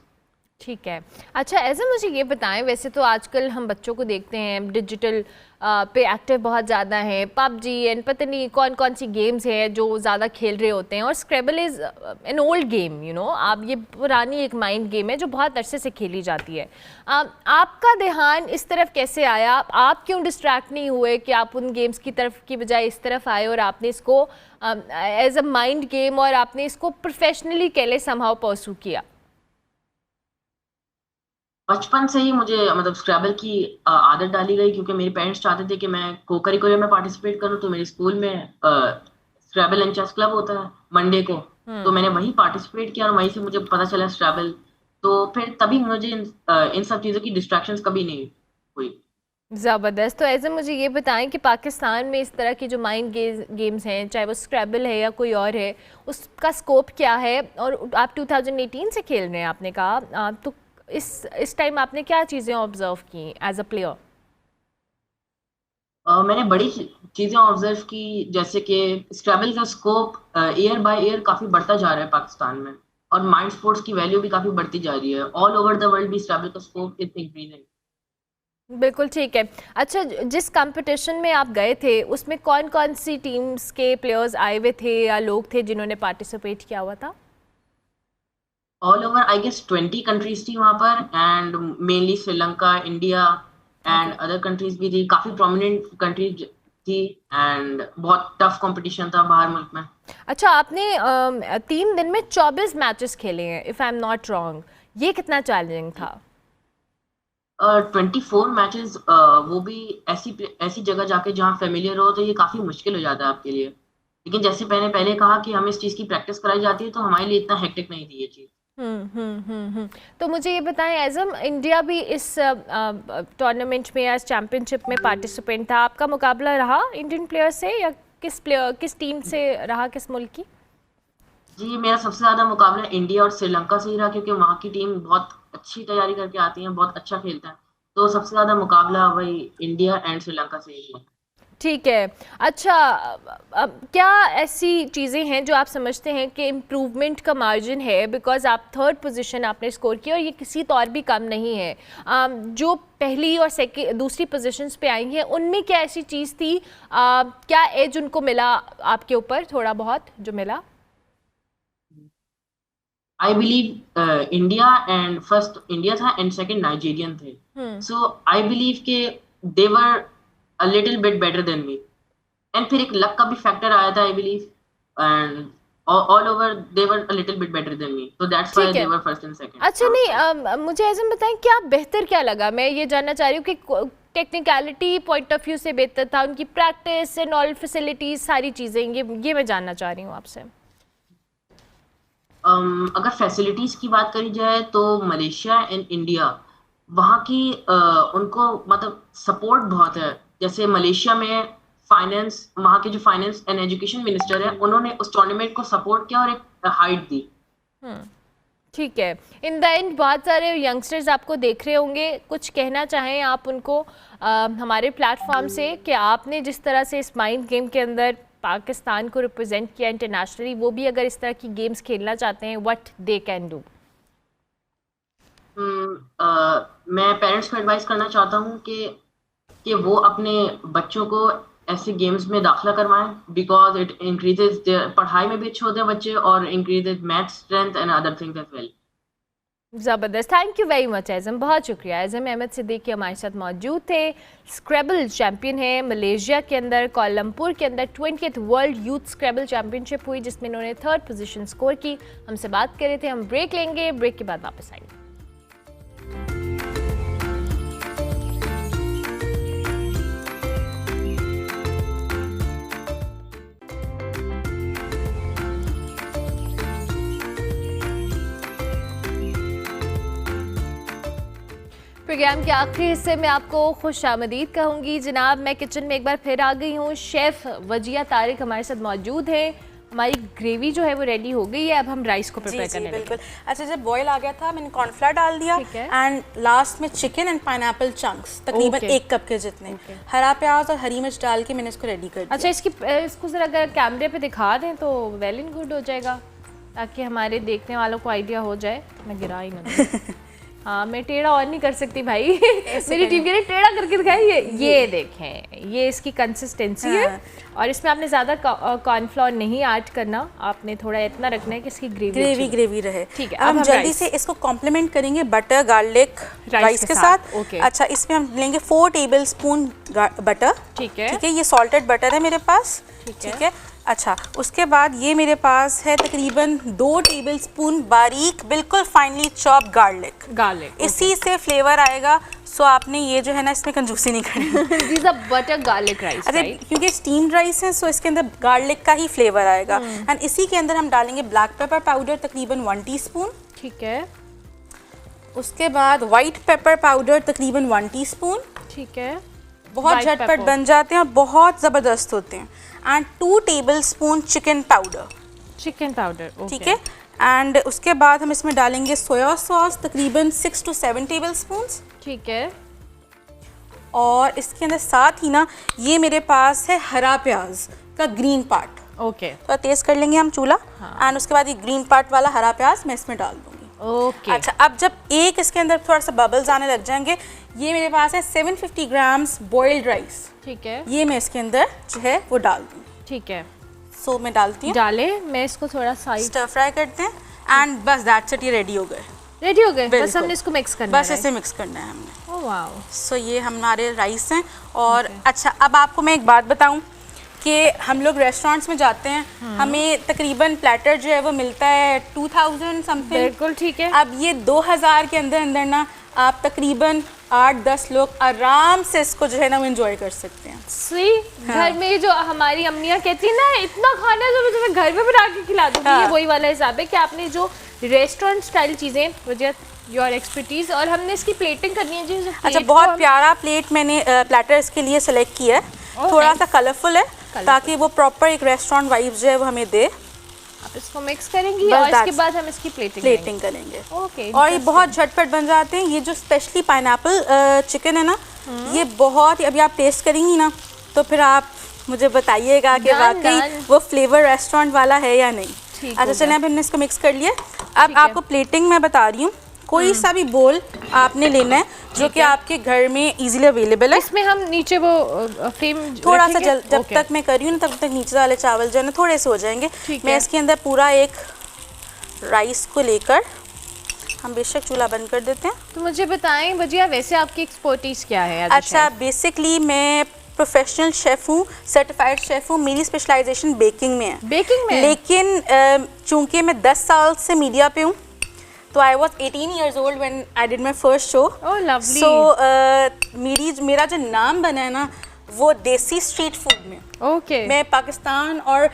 ठीक है। अच्छा ऐसे मुझे ये बताएं, वैसे तो आजकल हम बच्चों को देखते हैं डिजिटल पे एक्टिव बहुत ज़्यादा हैं, पबजी एंड पता नहीं कौन कौन सी गेम्स हैं जो ज़्यादा खेल रहे होते हैं, और scrabble is an old game, you know, आप ये पुरानी एक माइंड गेम है जो बहुत अरसे से खेली जाती है। आपका ध्यान इस तरफ कैसे आया? आप क्यों डिस्ट्रैक्ट नहीं हुए कि आप उन गेम्स की तरफ की बजाय इस तरफ आए और आपने इसको एज अ माइंड गेम और आपने इसको प्रोफेशनली कैसे समहाउ परस्यू किया? बचपन से ही मुझे मतलब स्क्रैबल की आदत डाली गई, क्योंकि मेरे पेरेंट्स चाहते थे कि मैं को करिकुलर में पार्टिसिपेट करूं। तो मेरे स्कूल में स्क्रैबल एंड चेस क्लब होता है मंडे को, तो मैंने वहीं पार्टिसिपेट किया और वहीं से मुझे पता चला स्क्रैबल। तो फिर तभी मुझे इन सब चीज़ों की डिस्ट्रैक्शंस कभी नहीं हुई। ज़बरदस्त। तो ऐसे मुझे ये बताएं कि पाकिस्तान में इस तरह की जो माइंड गेम्स हैं, चाहे वो स्क्रैबल है या कोई और है, उसका स्कोप क्या है? और आप 2018 से खेल रहे हैं आपने कहा, तो इस टाइम आपने क्या चीज़ें ऑब्जर्व की एज अ प्लेयर? मैंने बड़ी चीज़ें ऑब्जर्व की, जैसे कि स्क्रैबल का स्कोप ईयर बाय ईयर काफ़ी बढ़ता जा रहा है पाकिस्तान में, और माइंड स्पोर्ट्स की वैल्यू भी काफ़ी बढ़ती जा रही है। ऑल ओवर द वर्ल्ड भी स्क्रैबल का स्कोप इज इंक्रीजिंग। बिल्कुल ठीक है। अच्छा, जिस कंपटीशन में आप गए थे उसमें कौन कौन सी टीम्स के प्लेयर्स आए हुए थे या लोग थे जिन्होंने पार्टिसिपेट किया हुआ था? All over I guess 20 countries थी वहाँ पर, and mainly Sri Lanka, India and other countries भी थी। काफ़ी प्रोमिनेंट कंट्रीज थी एंड बहुत टफ कंपटीशन था बाहर मुल्क में। अच्छा, आपने 3 दिन में 24 मैचेस खेले हैं if I am not wrong, ये कितना चैलेंजिंग था? 24 मैचेस, वो भी ऐसी जगह जाके जहाँ फेमिलियर हो, तो ये काफ़ी मुश्किल हो जाता है आपके लिए। लेकिन जैसे मैंने पहले कहा कि हमें इस चीज़ की प्रैक्टिस कराई जाती है, तो हमारे लिए इतना हेक्टिक नहीं थी ये चीज़। तो मुझे ये बताएं एज़म, इंडिया भी इस टूर्नामेंट में या चैम्पियनशिप में पार्टिसिपेंट था, आपका मुकाबला रहा इंडियन प्लेयर से या किस टीम से रहा, किस मुल्क की? जी, मेरा सबसे ज़्यादा मुकाबला इंडिया और श्रीलंका से ही रहा, क्योंकि वहाँ की टीम बहुत अच्छी तैयारी करके आती है, बहुत अच्छा खेलता है। तो सबसे ज़्यादा मुकाबला वही इंडिया एंड श्रीलंका से ही है। ठीक है। अच्छा, अब क्या ऐसी चीज़ें हैं जो आप समझते हैं कि इम्प्रूवमेंट का मार्जिन है, बिकॉज़ आप 3rd पोजीशन आपने स्कोर की और ये किसी तौर भी कम नहीं है। जो पहली और दूसरी पोजीशंस पे आई हैं, उनमें क्या ऐसी चीज़ थी, क्या एज उनको मिला आपके ऊपर थोड़ा बहुत जो मिला? I believe India and first India था एंड सेकंड नाइजीरियन थे। सो आई बिलीव के they were a little bit better than me, and फिर एक लक का भी फैक्टर आया था I believe, and all over they were a little bit better than me, so that's why they were first and second. अच्छा, नहीं, मुझे ऐसे बताएं क्या बेहतर क्या लगा? मैं ये जानना चाह रही हूँ कि टेक्निकलिटी पॉइंट ऑफ व्यू से बेहतर था, उनकी प्रैक्टिस एंड ऑल फैसिलिटीज, सारी चीज़ें, ये मैं जानना चाह रही हूँ आपसे। अगर फैसिलिटीज़ की बात करी जाए तो मलेशिया एंड इंडिया, वहाँ की उनको मतलब सपोर्ट बहुत है। जैसे मलेशिया में फाइनेंस, वहाँ के जो फाइनेंस एंड एजुकेशन मिनिस्टर है, उन्होंने उस टूर्नामेंट को सपोर्ट किया और एक हाइट दी। ठीक है। इन द एंड बहुत सारे यंगस्टर्स आपको देख रहे होंगे, कुछ कहना चाहें आप उनको हमारे प्लेटफॉर्म से, कि आपने जिस तरह से इस माइंड गेम के अंदर पाकिस्तान को रिप्रेजेंट किया इंटरनेशनली, वो भी अगर इस तरह की गेम्स खेलना चाहते हैं, व्हाट दे कैन डू? मैं पेरेंट्स को एडवाइस करना चाहता हूँ कि वो अपने बच्चों को ऐसे गेम्स में दाखिला करवाएं, बिकॉज इट इंक्रीजेज, पढ़ाई में भी अच्छे होते हैं बच्चे और increases math strength and other things as well. ज़बरदस्त, thank you very much Azam, बहुत शुक्रिया। एज़म अहमद सिद्दीकी हमारे साथ मौजूद थे, स्क्रैबल चैम्पियन है मलेशिया के अंदर, कोलमपुर के अंदर 20th वर्ल्ड यूथ स्क्रैबल चैम्पियनशिप हुई जिसमें इन्होंने 3rd पोजीशन स्कोर की। हमसे बात कर रहे थे। हम ब्रेक लेंगे, ब्रेक के बाद वापस आएंगे। प्रोग्राम के आखिरी हिस्से में आपको खुश आमदीद कहूँगी। जनाब, मैं किचन में एक बार फिर आ गई हूँ। शेफ़ वजिया तारिक हमारे साथ मौजूद है। हमारी ग्रेवी जो है वो रेडी हो गई है, अब हम राइस को प्रिपेयर करने लगे। बिल्कुल। अच्छा, जब बॉईल आ गया था, मैंने कॉर्नफ्लावर डाल दिया एंड लास्ट में चिकन एंड पाइनएप्पल चंक्स तकरीबन 1 कप के जितने, हरा प्याज और हरी मिर्च डाल के मैंने इसको रेडी कर दिया। अच्छा, इसको ज़रा अगर कैमरे पे दिखा दें तो वेल एंड गुड हो जाएगा, ताकि हमारे देखने वालों को आइडिया हो जाए। मैं गिरा ही ना हाँ, मैं टेढ़ा और नहीं कर सकती भाई मेरी टीम के लिए टेढ़ा करके दिखाइए। ये देखें, ये इसकी कंसिस्टेंसी है, और इसमें आपने ज़्यादा कॉर्नफ्लोर नहीं ऐड करना, आपने थोड़ा इतना रखना है कि इसकी ग्रेवी रहे। ठीक है, अब हम जल्दी से इसको कॉम्प्लीमेंट करेंगे बटर गार्लिक राइस के साथ। अच्छा, इसमें हम लेंगे 4 टेबलस्पून बटर। ठीक है, ये सॉल्टेड बटर है मेरे पास। ठीक है। अच्छा, उसके बाद ये मेरे पास है तकरीबन 2 टेबलस्पून बारीक बिल्कुल फाइनली चॉप गार्लिक। इसी से फ्लेवर आएगा। सो आपने ये जो है ना, इसमें कंजूसी नहीं करनी। This is butter garlic rice. अरे, क्योंकि स्टीम्ड राइस है, सो इसके अंदर गार्लिक का ही फ्लेवर आएगा। एंड इसी के अंदर हम डालेंगे ब्लैक पेपर पाउडर तकरीबन 1 टीस्पून। ठीक है। उसके बाद वाइट पेपर पाउडर तकरीबन 1 टीस्पून। ठीक है। बहुत झटपट बन जाते हैं और बहुत ज़बरदस्त होते हैं। And 2 tablespoon chicken powder. ठीक है। एंड उसके बाद हम इसमें डालेंगे सोया सॉस तकरीबन 6 to 7 टेबलस्पून्स। ठीक है। और इसके अंदर साथ ही ना, ये मेरे पास है हरा प्याज का ग्रीन पार्ट। ओके। तो तेज़ कर लेंगे हम चूल्हा। एंड उसके बाद ये ग्रीन पार्ट वाला हरा प्याज मैं इसमें डाल दूँगी। ओके। अच्छा, अब जब एक इसके अंदर थोड़ा सा बबल्स आने लग जाएंगे, ये मेरे पास है 750 ग्राम्स बॉइल्ड राइस। ठीक है। ये मैं इसके अंदर जो है वो डाल दूँगी। ठीक है। सो मैं डालती हूँ। मैं इसको थोड़ा सा स्टर फ्राई करते हैं एंड बस दैट्स इट, ये रेडी हो गए। बस हमने इसको मिक्स करना है। बस इसे मिक्स करना है हमने। Oh wow. सो ये हमारे राइस हैं। और अच्छा, अब आपको मैं एक बात बताऊं कि हम लोग रेस्टोरेंट्स में जाते हैं, हमें तकरीबन प्लेटर जो है वो मिलता है 2000 समथिंग। बिल्कुल ठीक है। अब ये 2000 के अंदर ना आप तकरीबन 8-10 लोग आराम से इसको जो है ना वो एंजॉय कर सकते हैं। सी घर में जो हमारी अम्मियाँ कहती है ना, इतना खाना है तो मैं तुम्हें घर में बना के खिला दूंगी, ये वही वाला हिसाब है कि आपने जो रेस्टोरेंट स्टाइल चीज़ें वजह योर एक्सपर्टीज, और हमने इसकी प्लेटिंग करनी है जी। अच्छा, बहुत प्यारा प्लेट मैंने प्लेटर इसके लिए सेलेक्ट किया है, थोड़ा सा कलरफुल है ताकि वो प्रॉपर एक रेस्टोरेंट वाइब जो है वो हमें दे। आप इसको मिक्स करेंगी और इसके बाद हम इसकी प्लेटिंग करेंगे। ओके, और ये बहुत झटपट बन जाते हैं। ये जो स्पेशली पाइनएप्पल चिकन है ना, ये बहुत ही, अभी आप टेस्ट करेंगी ना तो फिर आप मुझे बताइएगा कि वाकई वो फ्लेवर रेस्टोरेंट वाला है या नहीं। अच्छा चलिए, अब हमने इसको मिक्स कर लिया। अब आपको प्लेटिंग मैं बता रही हूँ, कोई सा भी बोल आपने लेना है जो कि आपके घर में इजीली अवेलेबल है। इसमें हम नीचे वो फ्लेम थोड़ा सा जब तक मैं कर रही हूँ तब तक नीचे वाले चावल जो है ना थोड़े से हो जाएंगे। मैं इसके अंदर पूरा एक राइस को लेकर, हम बेशक चूल्हा बंद कर देते हैं। तो मुझे बताएं वजिया, वैसे आपकी एक्सपर्टीज क्या है? अच्छा, बेसिकली मैं प्रोफेशनल शेफ़ हूँ, सर्टिफाइड शेफ़ हूँ। मेरी स्पेशलाइजेशन बेकिंग में है। बेकिंग में? लेकिन चूँकि मैं 10 साल से मीडिया पे हूँ, तो I was 18 years old when I did my first show. Oh, lovely. So मेरा जो नाम बना है ना वो देसी स्ट्रीट फूड में। ओके। मैं पाकिस्तान और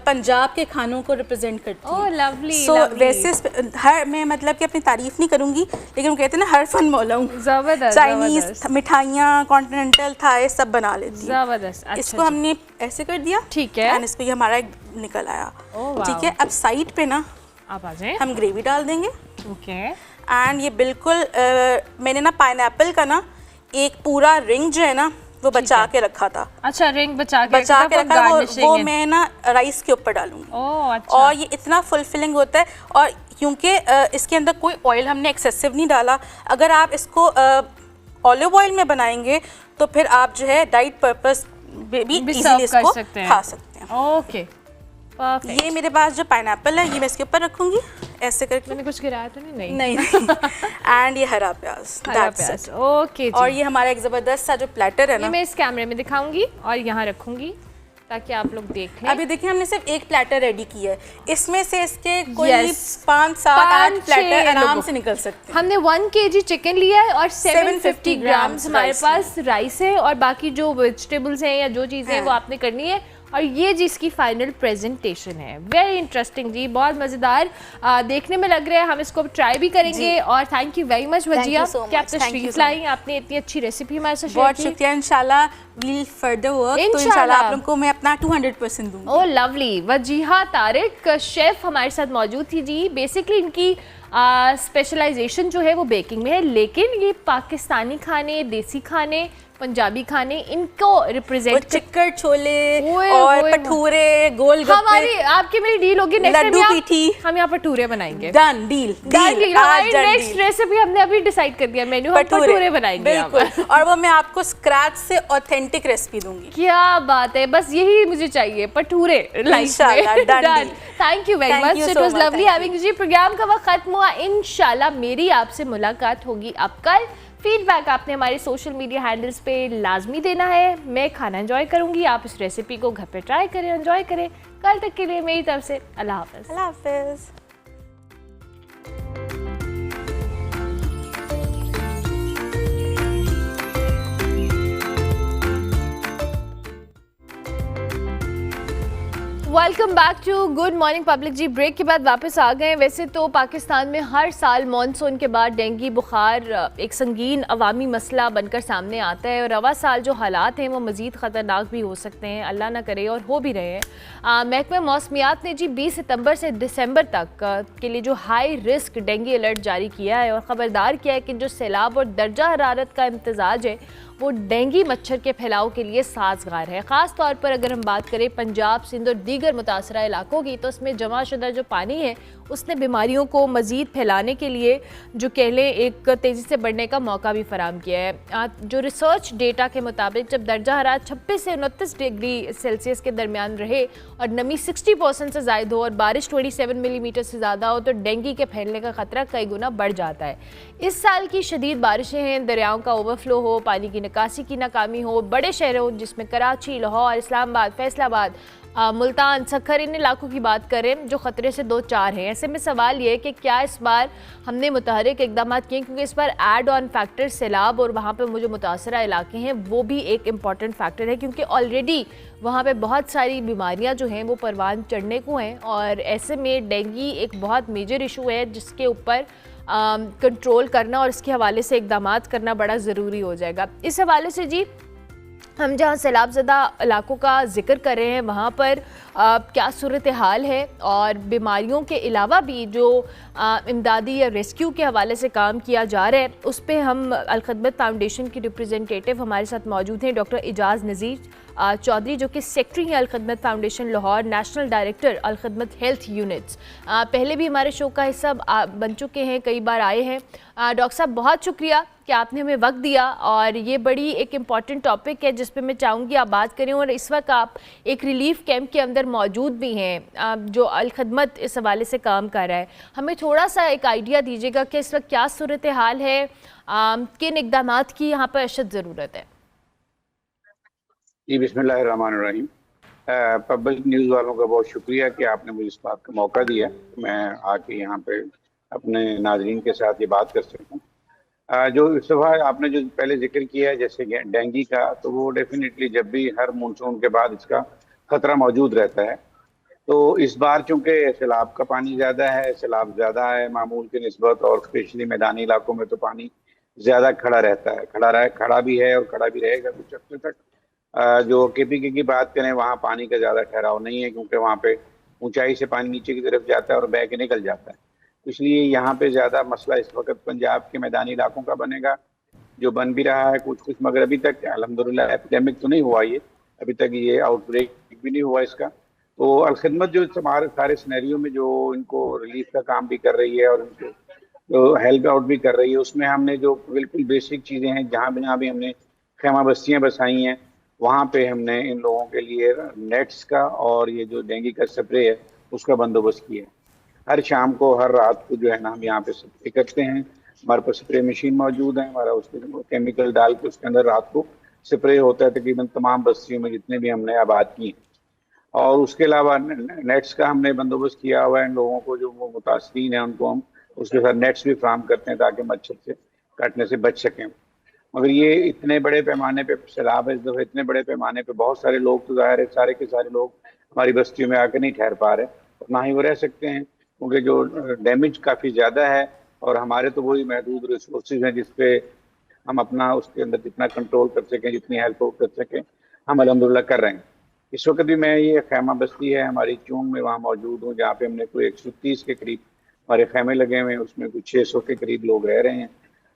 पंजाब के खानों को रिप्रेजेंट करती हूँ। ओह लवली। सो वैसे हर, मैं मतलब कि अपनी तारीफ नहीं करूँगी, लेकिन वो कहते हैं ना हर फन मौला हूँ। ज़बरदस्त। चाइनीज़ मिठाइयाँ, कॉन्टिनेंटल थाई सब बना लेती हूँ। ज़बरदस्त। अच्छा, इसको हमने ऐसे कर दिया, ठीक है, एंड इसको ये हमारा एक निकल आया। ठीक है, अब साइड पे ना आप आ जाएं, हम ग्रेवी डाल देंगे। ओके। एंड ये बिल्कुल मैंने ना पाइनएप्पल का ना एक पूरा रिंग जो है ना वो बचा के रखा था। अच्छा, रिंग बचा के रखा, वो मैं ना राइस के ऊपर डालूंगी। ओह अच्छा। और ये इतना फुलफिलिंग होता है, और क्योंकि इसके अंदर कोई ऑयल हमने एक्सेसिव नहीं डाला। अगर आप इसको ऑलिव ऑयल में बनाएंगे तो फिर आप जो है डाइट पर्पस भी इजीली इसको खा सकते हैं। ओके, ये मेरे पास जो पाइनएप्पल है ये मैं इसके ऊपर रखूंगी ऐसे करके। मैंने कुछ गिराया तो नहीं? नहीं। एंड ये हरा प्याज। ओके। और ये हमारा एक जबरदस्त सा जो प्लेटर है ना, मैं इस कैमरे में दिखाऊंगी और यहाँ रखूंगी ताकि आप लोग देख लें। अभी देखिए हमने सिर्फ एक प्लेटर रेडी किया है, इसमें से इसके कोई 5, 7, 8 प्लेटर आराम से निकल सकते हैं। हमने 1 kg चिकन लिया है और 750 ग्राम्स हमारे पास राइस है, और बाकी जो वेजिटेबल्स हैं या जो चीज़ें हैं वो आपने करनी है। और ये जिसकी फाइनल प्रेजेंटेशन है, वेरी इंटरेस्टिंग जी, बहुत मज़ेदार देखने में लग रहा है। हम इसको ट्राई भी करेंगे। और thank you very much Wajiha कि आप तशरीफ लाई, आपने इतनी अच्छी रेसिपी हमारे साथ शेयर की। बहुत शुक्रिया। इंशाल्लाह वील फर्दर वर्क, तो इंशाल्लाह आप लोगों को मैं अपना 200% दूंगी। ओह लवली। वजीहा तारिक शेफ़ हमारे साथ मौजूद थी जी। बेसिकली इनकी स्पेशलाइजेशन जो है वो बेकिंग में है, लेकिन ये पाकिस्तानी खाने, देसी खाने, पंजाबी खाने, इनको रिप्रेजेंट, चिक्कर छोले और भटूरे, गोलगप्पे। हमारी आपकी मेरी डील होगी, लड्डू पीठी, हम यहाँ भटूरे बनाएंगे। Done deal. हमारी नेक्स्ट रेसिपी हमने अभी डिसाइड कर दिया, मेन्यू हम भटूरे बनाएंगे। बिल्कुल। और वो मैं आपको स्क्रैच से ऑथेंटिक रेसिपी दूंगी। क्या बात है, बस यही मुझे चाहिए, भटूरे लाइफ में। Done. Thank you very much, it was lovely having you. Programme का वक्त खत्म हुआ, इंशाल्लाह मेरी आपसे मुलाकात होगी अब कल। फीडबैक आपने हमारे सोशल मीडिया हैंडल्स पे लाजमी देना है। मैं खाना एंजॉय करूंगी, आप इस रेसिपी को घर पे ट्राई करें, एंजॉय करें। कल तक के लिए मेरी तरफ से अल्लाह हाफ़िज़। अल्लाह हाफ़िज़। Welcome back to good morning public ji. Break के बाद वापस आ गए। वैसे तो पाकिस्तान में हर साल मॉनसून के बाद डेंगू बुखार एक संगीन अवामी मसला बनकर सामने आता है, और रवा साल जो हालात हैं वो मज़ीद ख़तरनाक भी हो सकते हैं, अल्लाह ना करे, और हो भी रहे हैं। महकमा मौसमियात ने जी 20 सितंबर से दिसंबर तक के लिए जो हाई रिस्क डेंगू अलर्ट जारी किया है और ख़बरदार किया है कि जो सैलाब और दर्जा हरारत का इम्तजाज है वो डेंगू मच्छर के फैलाव के लिए साजगार है। ख़ास तौर पर अगर हम बात करें पंजाब, सिंध और दीगर मुतासरा इलाकों की, तो उसमें जमा शुदा जो पानी है उसने बीमारियों को मज़ीद फैलाने के लिए जो कह लें एक तेज़ी से बढ़ने का मौका भी फराम किया है। जो रिसर्च डेटा के मुताबिक जब दर्जा हरारत 26 से 29 डिग्री सेल्सियस के दरमियान रहे और नमी 60% से ज़ायद हो और बारिश 27 मिलीमीटर से ज़्यादा हो तो डेंगू के फैलने का ख़तरा कई गुना बढ़ जाता है। इस साल की शदीद बारिशें हैं, दरियाओं का ओवरफ्लो हो, पानी की निकासी की नाकामी हो, बड़े शहरों जिसमें कराची, लाहौर, इस्लामाबाद, फैसलाबाद मुल्तान, सक्खर, इन इलाकों की बात करें जो ख़तरे से 2-4 हैं। ऐसे में सवाल ये है कि क्या इस बार हमने मुतहरिक इकदाम किए, क्योंकि इस बार ऐड ऑन फैक्टर सैलाब और वहाँ पर जो मुतासरा इलाके हैं वो भी एक इम्पॉर्टेंट फैक्टर है, क्योंकि ऑलरेडी वहाँ पे बहुत सारी बीमारियाँ जो हैं वो परवान चढ़ने को हैं, और ऐसे में डेंगू एक बहुत मेजर इशू है जिसके ऊपर कंट्रोल करना और इसके हवाले से इकदाम करना बड़ा ज़रूरी हो जाएगा। इस हवाले से जी हम जहाँ सैलाबज़दा इलाकों का जिक्र कर रहे हैं वहाँ पर क्या सूरत हाल है, और बीमारियों के अलावा भी जो इमदादी या रेस्क्यू के हवाले से काम किया जा रहा है उस पर हम अलखदमत फाउंडेशन की रिप्रेजेंटेटिव हमारे साथ मौजूद हैं डॉक्टर एजाज़ नज़ीर चौधरी, जो कि सेक्रेटरी हैं अलखदमत foundation Lahore, national director अलखदमत health units. पहले भी हमारे शो का हिस्सा बन चुके हैं, कई बार आए हैं। डॉक्टर साहब बहुत शुक्रिया कि आपने हमें वक्त दिया, और ये बड़ी एक इम्पॉर्टेंट टॉपिक है जिस पे मैं चाहूँगी आप बात करें, और इस वक्त आप एक रिलीफ कैंप के अंदर मौजूद भी हैं जो अलखदमत इस हवाले से काम कर रहा है। हमें थोड़ा सा एक आइडिया दीजिएगा कि इस वक्त क्या सूरत हाल है, किन इक़दामात की यहाँ पर अशद ज़रूरत है। जी बिस्मिल्लाहिर्रहमानिर्रहीम। पब्लिक न्यूज़ वालों का बहुत शुक्रिया कि आपने मुझे इस बात का मौका दिया, मैं आके यहाँ पे अपने नाजरीन के साथ ये बात कर सकूँ। जो इस दफ़ा आपने जो पहले जिक्र किया है जैसे डेंगू का, तो वो डेफिनेटली जब भी हर मानसून के बाद इसका ख़तरा मौजूद रहता है। तो इस बार चूँकि सैलाब का पानी ज़्यादा है, सैलाब ज़्यादा है मामूल की निस्बत, और स्पेशली मैदानी इलाकों में तो पानी ज़्यादा खड़ा रहता है, खड़ा भी है और खड़ा भी रहेगा कुछ हफ्ते तक। जो KPK की बात करें वहाँ पानी का ज़्यादा ठहराव नहीं है, क्योंकि वहाँ पे ऊंचाई से पानी नीचे की तरफ जाता है और बह के निकल जाता है। इसलिए यहाँ पे ज़्यादा मसला इस वक्त पंजाब के मैदानी इलाकों का बनेगा, जो बन भी रहा है कुछ, मगर अभी तक अल्हम्दुलिल्लाह एपिडेमिक तो नहीं हुआ, ये अभी तक ये आउटब्रेक भी नहीं हुआ इसका। तो अलखदमत जो हमारे सारे सिनेरियो में जो इनको रिलीफ का काम भी कर रही है और इनको जो हेल्प आउट भी कर रही है, उसमें हमने जो बिल्कुल बेसिक चीज़ें हैं, जहाँ भी हमने खैमा बस्तियाँ बसाई हैं, वहाँ पे हमने इन लोगों के लिए नेट्स का और ये जो डेंगू का स्प्रे है उसका बंदोबस्त किया है। हर शाम को हर रात को जो है ना हम यहाँ पे स्प्रे करते हैं, हमारे पास स्प्रे मशीन मौजूद है, हमारा उसके केमिकल डाल के उसके अंदर रात को स्प्रे होता है तकरीबन तमाम बस्तियों में जितने भी हमने आबाद की हैं। और उसके अलावा नेट्स का हमने बंदोबस्त किया हुआ है, इन लोगों को जो वो मुतासरीन है उनको हम उसके साथ नेट्स भी फ्राहम करते हैं ताकि मच्छर से काटने से बच सकें। मगर ये इतने बड़े पैमाने पे सैलाब है इस दफ़ा, इतने बड़े पैमाने पे बहुत सारे लोग तो ज़ाहिर है सारे के सारे लोग हमारी बस्तियों में आकर नहीं ठहर पा रहे और ना ही वो रह सकते हैं, क्योंकि जो डैमेज काफ़ी ज़्यादा है और हमारे तो वही महदूद रिसोर्सेज हैं जिसपे हम अपना उसके अंदर जितना कंट्रोल कर सकें, जितनी हेल्प कर सकें, हम अल्हम्दुलिल्लाह कर रहे हैं। इस वक्त भी मैं ये खैमा बस्ती है हमारी चूंग में, वहाँ मौजूद हूँ, जहाँ पे हमने कोई 130 के करीब हमारे खैमे लगे हुए हैं, उसमें कुछ 600 के करीब लोग रह रहे हैं।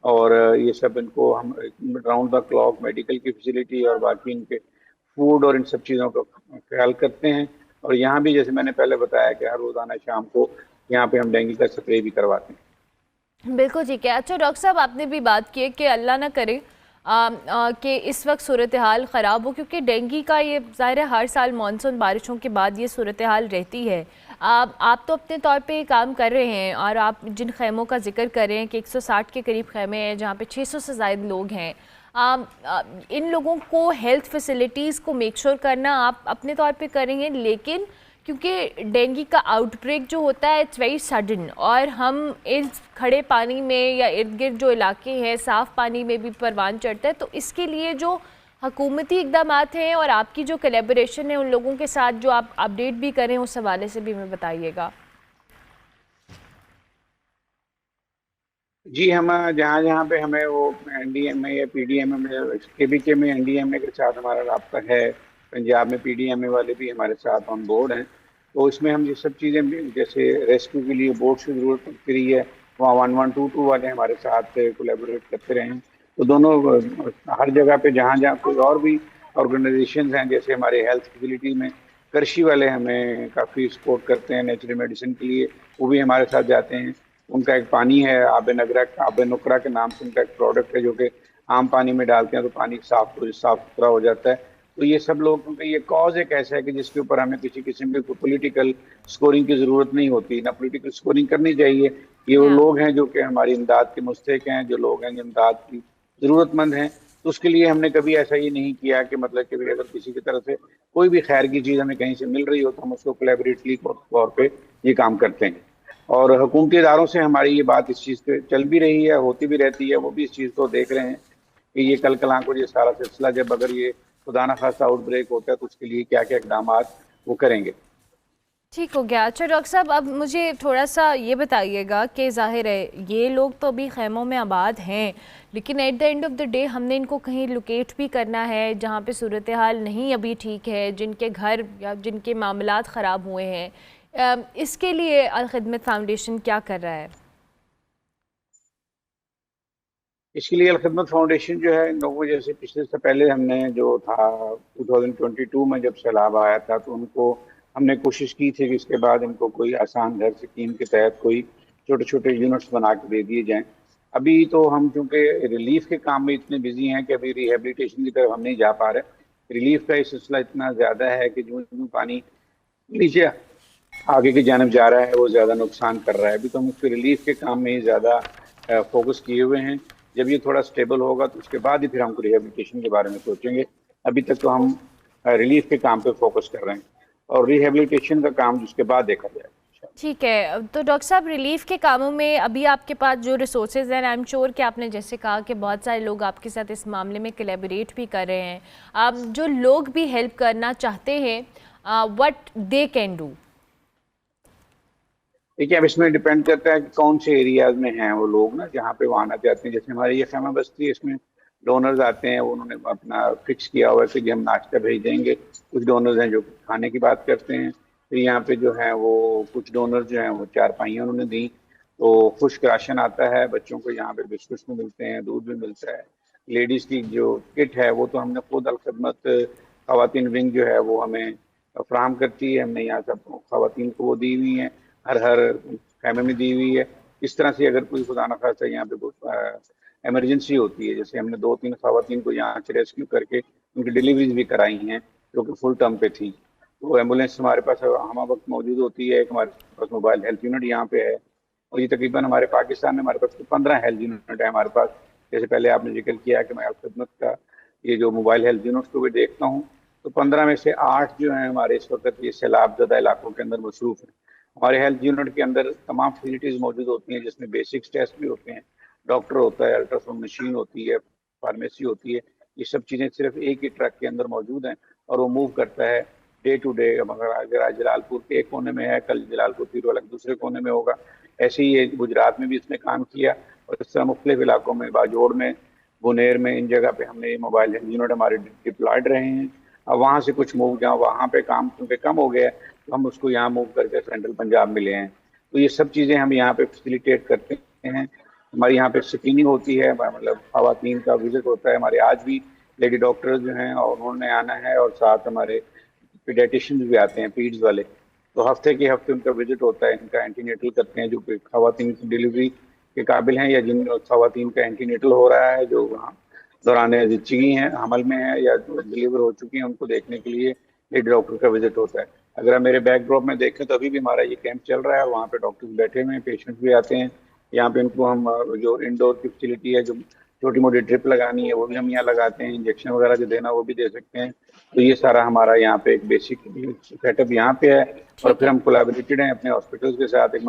और ये सब इनको हम राउंड द क्लॉक मेडिकल की फैसिलिटी और बाकी इनके फूड और इन सब चीज़ों का ख्याल करते हैं। और यहाँ भी जैसे मैंने पहले बताया कि हर रोज़ाना शाम को यहाँ पे हम डेंगू का स्प्रे भी करवाते हैं। बिल्कुल ठीक है। अच्छा डॉक्टर साहब, आपने भी बात की है कि अल्लाह ना करे कि इस वक्त सूरत हाल ख़राब हो, क्योंकि डेंगू का ये ज़ाहिर है हर साल मानसून बारिशों के बाद ये सूरत हाल रहती है। आप तो अपने तौर पे काम कर रहे हैं और आप जिन खैमों का जिक्र कर रहे हैं कि 160 के करीब खैमे हैं जहाँ पे 600 से ज़ायद लोग हैं, इन लोगों को हेल्थ फैसिलिटीज़ को मेक श्योर करना आप अपने तौर पे करेंगे, लेकिन क्योंकि डेंगू का आउटब्रेक जो होता है इट्स वेरी सडन, और हम इस खड़े पानी में या इर्द गिर्द जो इलाके हैं साफ़ पानी में भी परवान चढ़ता है, तो इसके लिए जो हुकूमती इक़दाम हैं और आपकी जो कोलैबोरेशन है उन लोगों के साथ जो आप अपडेट भी करें, उस हवाले से भी हमें बताइएगा। जी, हम जहाँ पे हमें वो NDMA या PDMA में, KBK में NDMA के साथ हमारा राब्ता है, पंजाब में PDMA वाले भी हमारे साथ ऑन बोर्ड हैं, तो इसमें हम ये सब चीज़ें जैसे रेस्क्यू के लिए बोट्स की ज़रूरत पड़ती रही है, वहाँ 1122 वाले हमारे साथ कोलैबोरेट करते रहे हैं। तो दोनों हर जगह पे जहाँ कोई और भी ऑर्गेनाइजेशंस हैं, जैसे हमारे हेल्थ फैसिलिटी में कृषि वाले हमें काफ़ी सपोर्ट करते हैं नेचुरल मेडिसिन के लिए, वो भी हमारे साथ जाते हैं। उनका एक पानी है आब नुकरा के नाम से उनका एक प्रोडक्ट है जो कि आम पानी में डालते हैं तो पानी साफ सुथरा हो जाता है। तो ये सब लोग, क्योंकि ये कॉज एक ऐसा है कि जिसके ऊपर हमें किसी किस्म की पॉलिटिकल स्कोरिंग की ज़रूरत नहीं होती, ना पॉलिटिकल स्कोरिंग करनी चाहिए। ये वो लोग हैं जो कि हमारी इमदाद के मुस्तहिक हैं, जो लोग हैं जो इमदाद की ज़रूरतमंद हैं, तो उसके लिए हमने कभी ऐसा ये नहीं किया कि मतलब कि अगर किसी की तरफ से कोई भी खैर की चीज़ हमें कहीं से मिल रही हो तो हम उसको कोलैबोरेटली तौर पे ये काम करते हैं। और हुकूमती इदारों से हमारी ये बात इस चीज़ पे चल भी रही है, होती भी रहती है, वो भी इस चीज़ को देख रहे हैं कि ये कल कलां को ये सारा सिलसिला जब अगर ये खुदा न खास्ता आउटब्रेक होता है तो उसके लिए क्या क्या इकदाम वो करेंगे। ठीक हो गया। अच्छा डॉक्टर साहब, अब मुझे थोड़ा सा ये बताइएगा कि ज़ाहिर है ये लोग तो अभी ख़ैमों में आबाद हैं, लेकिन eight the end of the day हमने इनको कहीं लोकेट भी करना है जहाँ पे सूरत हाल नहीं अभी ठीक है, जिनके घर या जिनके मामलात ख़राब हुए हैं। इसके लिए अल खिदमत फाउंडेशन क्या कर रहा है? इसके लिए अल खिदमत फाउंडेशन जो है इन लोगों, जैसे पिछले से पहले हमने जो था 2022 में जब सैलाब आया था तो उनको हमने कोशिश की थी कि इसके बाद इनको कोई आसान घर स्कीम के तहत कोई छोटे छोटे यूनिट्स बना के दे दिए जाएं। अभी तो हम चूँकि रिलीफ के काम में इतने बिजी हैं कि अभी रिहेबिलिटेशन की तरफ हम नहीं जा पा रहे। रिलीफ का ये सिलसिला इतना ज़्यादा है कि जो पानी नीचे आगे की जानब जा रहा है वो ज़्यादा नुकसान कर रहा है। अभी तो हम उसके रिलीफ के काम में ही ज़्यादा फोकस किए हुए हैं। जब ये थोड़ा स्टेबल होगा तो उसके बाद ही फिर हमको रिहेबिलिटेशन के बारे में सोचेंगे। अभी तक तो हम रिलीफ के काम पे फोकस कर रहे हैं और रिहेबिलिटेशन का काम उसके बाद देखा जाएगा। ठीक है, तो डॉक्टर साहब रिलीफ के कामों में अभी आपके पास जो रिसोर्सेज हैं, आई एम श्योर कि आपने जैसे कहा कि बहुत सारे लोग आपके साथ इस मामले में कोलैबोरेट भी कर रहे हैं। आप जो लोग भी हेल्प करना चाहते हैं, व्हाट दे कैन डू? देखिए, अब इसमें डिपेंड करता है कि कौन से एरियाज में हैं वो लोग ना जहाँ पे वो आना चाहते हैं। जैसे हमारी ये खैमा बस्ती है, इसमें डोनर्स आते हैं, उन्होंने अपना फिक्स किया हुआ है कि हम नाश्ता भेज देंगे। कुछ डोनर्स हैं जो खाने की बात करते हैं। फिर यहाँ पे जो है वो कुछ डोनर्स जो हैं वो चारपाइयाँ उन्होंने दी, तो खुश्क राशन आता है बच्चों को, यहाँ पे बिस्कुट भी मिलते हैं, दूध भी मिलता है। लेडीज़ की जो किट है वो तो हमने खुद अल खिदमत ख़वातीन विंग जो है वो हमें फ्राहम करती है। हमने यहाँ सब ख़वातीन को वो दी हुई हैं, हर खैमे में दी हुई है। इस तरह से अगर कोई खुदा न खास्ता यहाँ पे इमरजेंसी होती है, जैसे हमने 2-3 ख़वातीन को यहाँ से रेस्क्यू करके उनकी डिलीवरीज भी कराई हैं जो कि फुल टर्म पे थी, तो एम्बुलेंस हमारे पास हम वक्त मौजूद होती है। एक हमारे पास मोबाइल हेल्थ यूनिट यहाँ पे है और ये तकरीबन हमारे पाकिस्तान में हमारे पास 15 हेल्थ यूनिट है हमारे पास। जैसे पहले आपने जिक्र किया कि मैं अल खिदमत का ये जो मोबाइल हेल्थ यूनिट को भी देखता हूँ, तो 15 में से 8 जो हैं हमारे इस वक्त ये सैलाब ज़दा इलाकों के अंदर मसरूफ़ हैं। हमारे हेल्थ यूनिट के अंदर तमाम फैसिलिटीज़ मौजूद होती हैं, जिसमें बेसिक्स टेस्ट भी होते हैं, डॉक्टर होता है, अल्ट्रासाउंड मशीन होती है, फार्मेसी होती है। ये सब चीज़ें सिर्फ एक ही ट्रक के अंदर मौजूद हैं और वो मूव करता है डे टू डे। अगर आज जलालपुर के एक कोने में है, कल जलालपुर फिर वाला दूसरे कोने में होगा। ऐसे ही ये गुजरात में भी इसने काम किया और इस तरह मुख्तलिफ इलाकों में, बाजोड़ में, बुनेर में, इन जगह पे हमने ये मोबाइल हेल्थ यूनिट हमारे डिप्लॉयड रहे हैं। अब वहाँ से कुछ मूव जहाँ वहाँ पे काम क्योंकि कम हो गया है तो हम उसको यहाँ मूव करके सेंट्रल पंजाब में ले आए। तो ये सब चीज़ें हम यहाँ पे फैसिलिटेट करते हैं। हमारी यहाँ पे स्क्रीनिंग होती है, मतलब ख़वातीन का विजिट होता है। हमारे आज भी लेडी डॉक्टर्स जो हैं और उन्होंने आना है और साथ हमारे पीडियाट्रिशियंस भी आते हैं, पीड्स वाले, तो हफ्ते के हफ्ते उनका विजिट होता है। इनका एंटीनेटल करते हैं जो ख़वातीन की डिलीवरी के काबिल हैं या जिन ख़वातीन का एंटीनेटल हो रहा है, जो वहाँ दौरान ज़िच्चगी हैं, हमल में हैं या डिलीवर हो चुकी हैं, उनको देखने के लिए लेडी डॉक्टर का विजिट होता है। अगर आप मेरे बैकड्रॉप में देखें तो अभी भी हमारा ये कैंप चल रहा है, वहाँ पे डॉक्टर्स बैठे हुए हैं, पेशेंट्स भी आते हैं। यहाँ पे उनको हम जो इंडोर की फैसिलिटी है, जो छोटी मोटी ड्रिप लगानी है वो भी हम यहाँ लगाते हैं, इंजेक्शन वगैरह जो देना वो भी दे सकते हैं। तो ये सारा हमारा यहाँ पे एक बेसिक सेटअप यहाँ पे है। और फिर हम कोलैबोरेटेड हैं अपने हॉस्पिटल्स के साथ। एक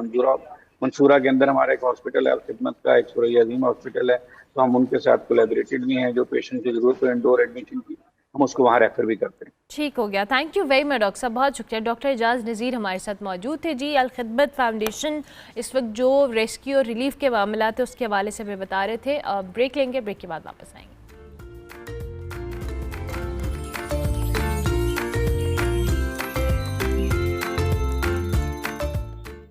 मंसूरा के अंदर हमारा एक हॉस्पिटल है अल खिदमत का, एक सुरैया अजीम हॉस्पिटल है, तो हम उनके साथ कोलैबोरेटेड भी हैं। जो पेशेंट की जरूरत है इंडोर एडमिशन की, हम उसको वहाँ रेफर भी करते हैं। ठीक हो गया, thank you very much doctor साहब, बहुत शुक्रिया। डॉक्टर एजाज नज़ीर हमारे साथ मौजूद थे जी। अल खिदमत फाउंडेशन इस वक्त जो रेस्क्यू और रिलीफ के मामला थे उसके हवाले से हमें बता रहे थे। ब्रेक लेंगे, ब्रेक के बाद वापस आएंगे।